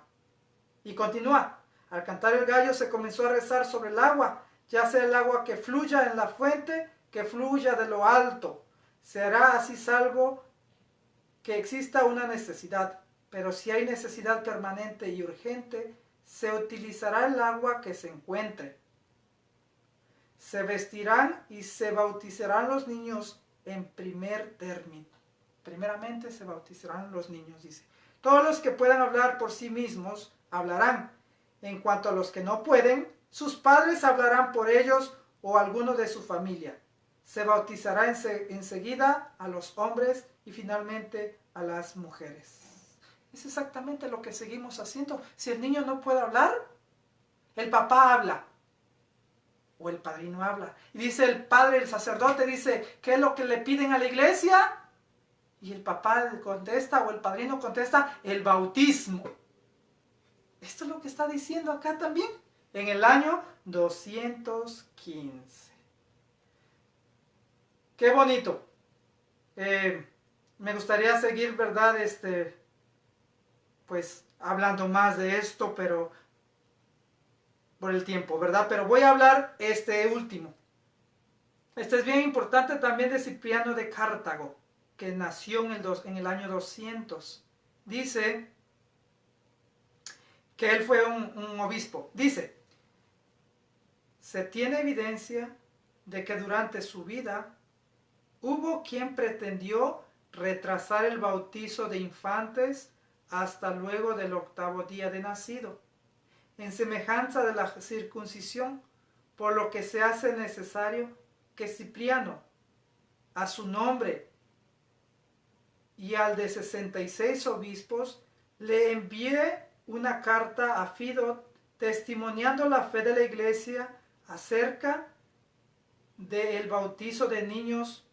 Y continúa. Al cantar el gallo se comenzó a rezar sobre el agua, ya sea el agua que fluya en la fuente, que fluya de lo alto. Será así salvo que exista una necesidad, pero si hay necesidad permanente y urgente, se utilizará el agua que se encuentre. Se vestirán y se bautizarán los niños en primer término. Primeramente se bautizarán los niños, dice. Todos los que puedan hablar por sí mismos hablarán. En cuanto a los que no pueden, sus padres hablarán por ellos o alguno de su familia. Se bautizará enseguida a los hombres y finalmente a las mujeres. Es exactamente lo que seguimos haciendo. Si el niño no puede hablar, el papá habla o el padrino habla. Y dice el padre, el sacerdote dice, ¿qué es lo que le piden a la iglesia? Y el papá contesta o el padrino contesta, el bautismo. Esto es lo que está diciendo acá también, en el año 215. Qué bonito. Me gustaría seguir, ¿verdad? Pues hablando más de esto, pero por el tiempo, ¿verdad? Pero voy a hablar este último. Este es bien importante también de Cipriano de Cartago, que nació en el año 200. Dice que él fue un obispo. Dice, se tiene evidencia de que durante su vida hubo quien pretendió retrasar el bautizo de infantes hasta luego del 8º día de nacido, en semejanza de la circuncisión, por lo que se hace necesario que Cipriano, a su nombre y al de 66 obispos, le envíe una carta a Fido testimoniando la fe de la Iglesia acerca del bautizo de niños.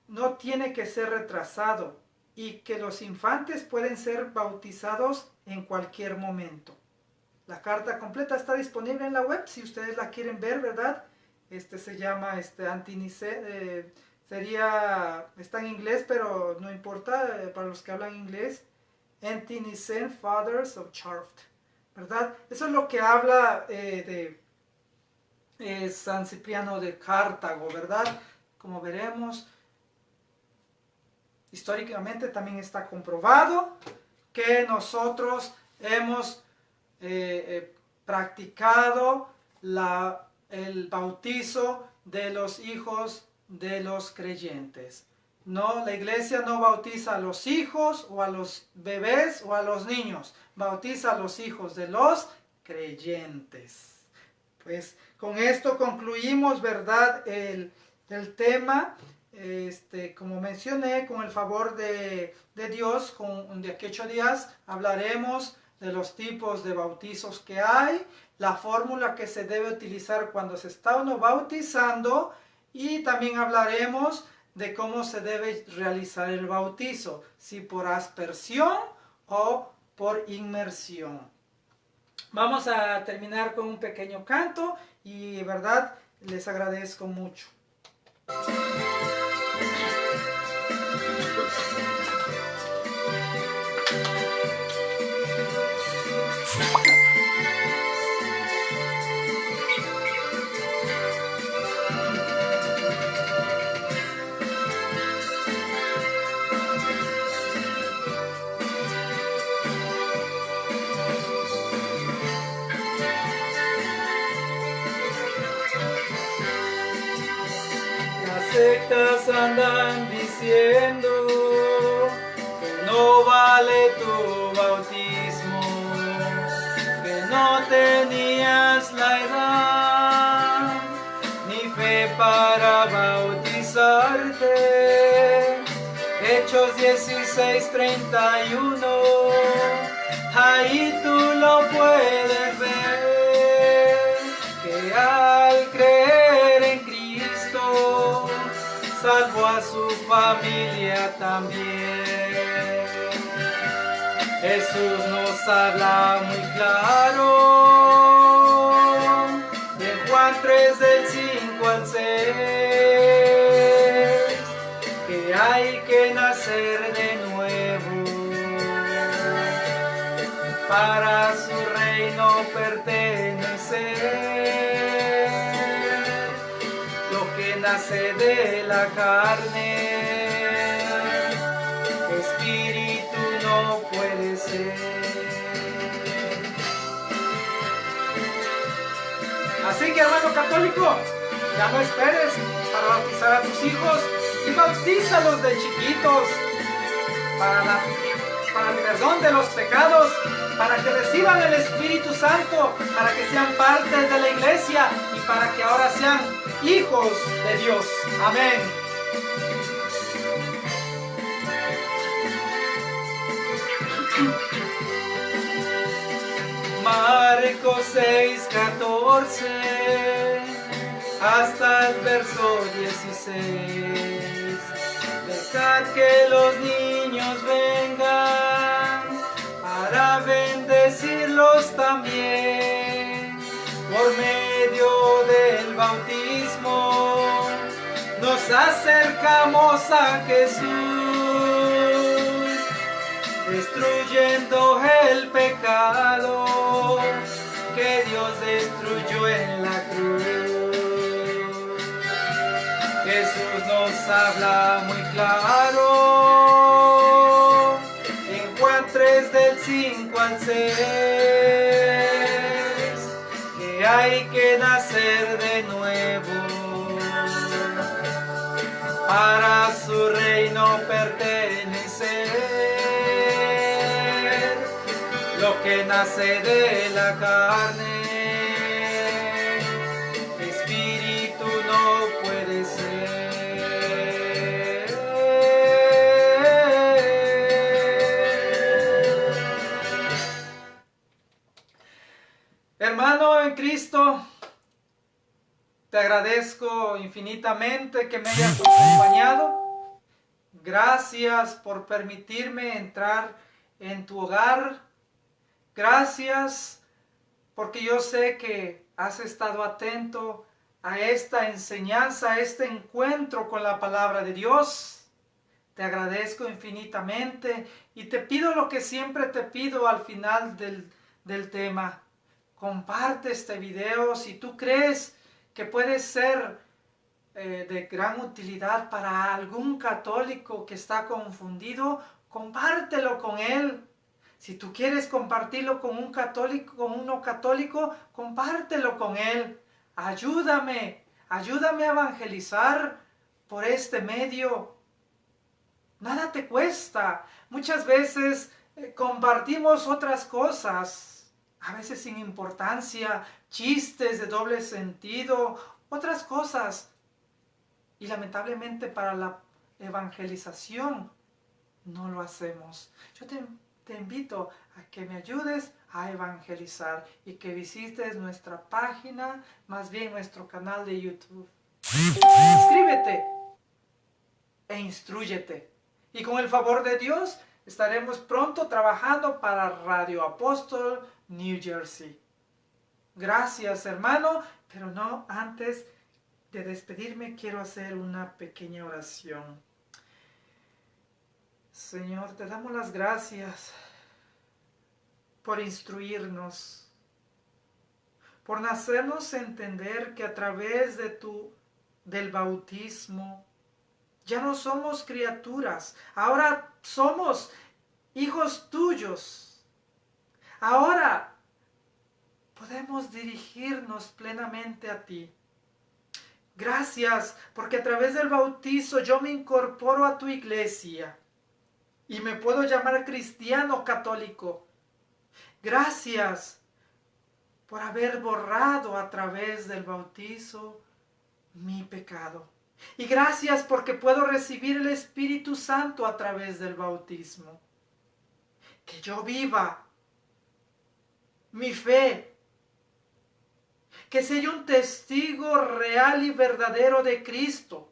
No tiene que ser retrasado y que los infantes pueden ser bautizados en cualquier momento. La carta completa está disponible en la web si ustedes la quieren ver, ¿verdad? Se llama Antiniceno, está en inglés, pero no importa para los que hablan inglés. Antinicene Fathers of Charft, ¿verdad? Eso es lo que habla de San Cipriano de Cartago, ¿verdad? Como veremos, históricamente también está comprobado que nosotros hemos practicado el bautizo de los hijos de los creyentes. No, la iglesia no bautiza a los hijos o a los bebés o a los niños, bautiza a los hijos de los creyentes. Pues con esto concluimos, ¿verdad? El tema, como mencioné, con el favor de Dios, de aquí a 8 días hablaremos de los tipos de bautizos que hay, la fórmula que se debe utilizar cuando se está uno bautizando, y también hablaremos de cómo se debe realizar el bautizo, si por aspersión o por inmersión. Vamos a terminar con un pequeño canto y, verdad, les agradezco mucho. Sectas andan diciendo que no vale tu bautismo, que no tenías la edad ni fe para bautizarte. Hechos 16:31, ahí tú lo puedes ver, que al creer en Cristo salvo a su familia también. Jesús nos habla muy claro en Juan 3 del 5 al 6, que hay que nacer de nuevo que nace de la carne, espíritu no puede ser. Así que, hermano católico, ya no esperes para bautizar a tus hijos y bautízalos de chiquitos para el perdón de los pecados, para que reciban el Espíritu Santo, para que sean parte de la iglesia y para que ahora sean hijos de Dios. Amén. Marcos 6:14 hasta el verso 16. Dejad que los niños vengan para bendecirlos también. Por medio del bautismo nos acercamos a Jesús, destruyendo el pecado que Dios destruyó en la cruz. Jesús nos habla muy claro en Juan 3 del 5 al 6 que hay que nacer de nuevo para su reino pertenecer. Lo que nace de la carne, espíritu no puede ser. Hermano en Cristo, te agradezco infinitamente que me hayas acompañado. Gracias por permitirme entrar en tu hogar. Gracias porque yo sé que has estado atento a esta enseñanza, a este encuentro con la palabra de Dios. Te agradezco infinitamente y te pido lo que siempre te pido al final del tema. Comparte este video si tú crees que puede ser de gran utilidad para algún católico que está confundido. Compártelo con él. Si tú quieres compartirlo con un católico, con un no católico, compártelo con él. Ayúdame a evangelizar por este medio. Nada te cuesta. Muchas veces compartimos otras cosas, a veces sin importancia, chistes de doble sentido, otras cosas. Y lamentablemente para la evangelización no lo hacemos. Yo te invito a que me ayudes a evangelizar y que visites nuestra página, más bien nuestro canal de YouTube. Suscríbete e instrúyete. Y con el favor de Dios estaremos pronto trabajando para Radio Apóstol New Jersey. Gracias, hermano, pero no antes de despedirme quiero hacer una pequeña oración. Señor, te damos las gracias por instruirnos, por hacernos entender que a través del bautismo ya no somos criaturas, ahora somos hijos tuyos. Ahora podemos dirigirnos plenamente a ti. Gracias, porque a través del bautizo yo me incorporo a tu iglesia y me puedo llamar cristiano católico. Gracias por haber borrado a través del bautizo mi pecado. Y gracias porque puedo recibir el Espíritu Santo a través del bautismo. Que yo viva mi fe, que sea un testigo real y verdadero de Cristo,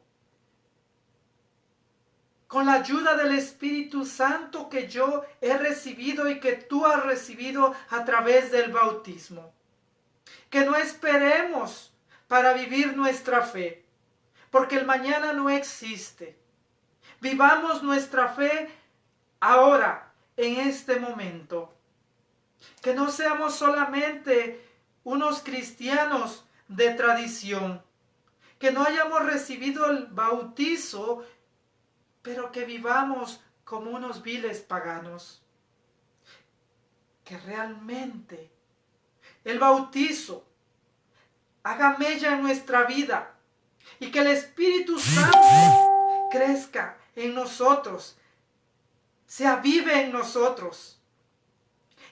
con la ayuda del Espíritu Santo que yo he recibido y que tú has recibido a través del bautismo. Que no esperemos para vivir nuestra fe, porque el mañana no existe. Vivamos nuestra fe ahora, en este momento. Que no seamos solamente unos cristianos de tradición. que no hayamos recibido el bautizo, pero que vivamos como unos viles paganos. Que realmente el bautizo haga mella en nuestra vida y que el Espíritu Santo crezca en nosotros, se avive en nosotros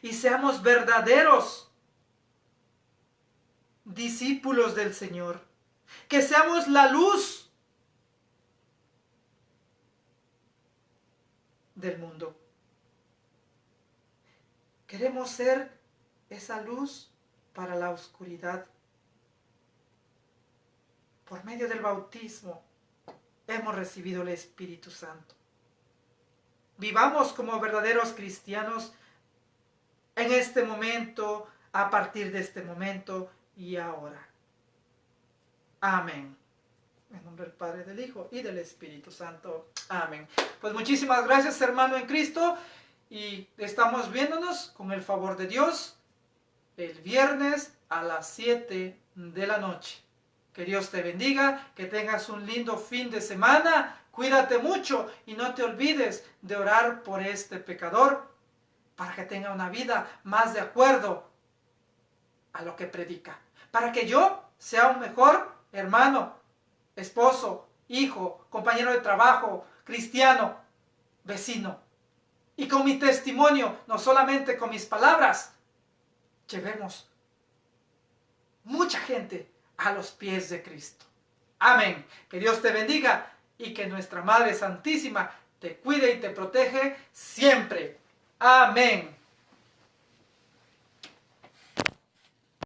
y seamos verdaderos discípulos del Señor. Que seamos la luz del mundo. Queremos ser esa luz para la oscuridad. Por medio del bautismo hemos recibido el Espíritu Santo. Vivamos como verdaderos cristianos en este momento, a partir de este momento y ahora. Amén. En nombre del Padre, del Hijo y del Espíritu Santo. Amén. Pues muchísimas gracias, hermano en Cristo. Y estamos viéndonos con el favor de Dios el viernes a las 7 de la noche. Que Dios te bendiga, que tengas un lindo fin de semana. Cuídate mucho y no te olvides de orar por este pecador para que tenga una vida más de acuerdo a lo que predica. Para que yo sea un mejor hermano, esposo, hijo, compañero de trabajo, cristiano, vecino. Y con mi testimonio, no solamente con mis palabras, llevemos mucha gente a los pies de Cristo. Amén. Que Dios te bendiga y que nuestra Madre Santísima te cuide y te protege siempre. Amén.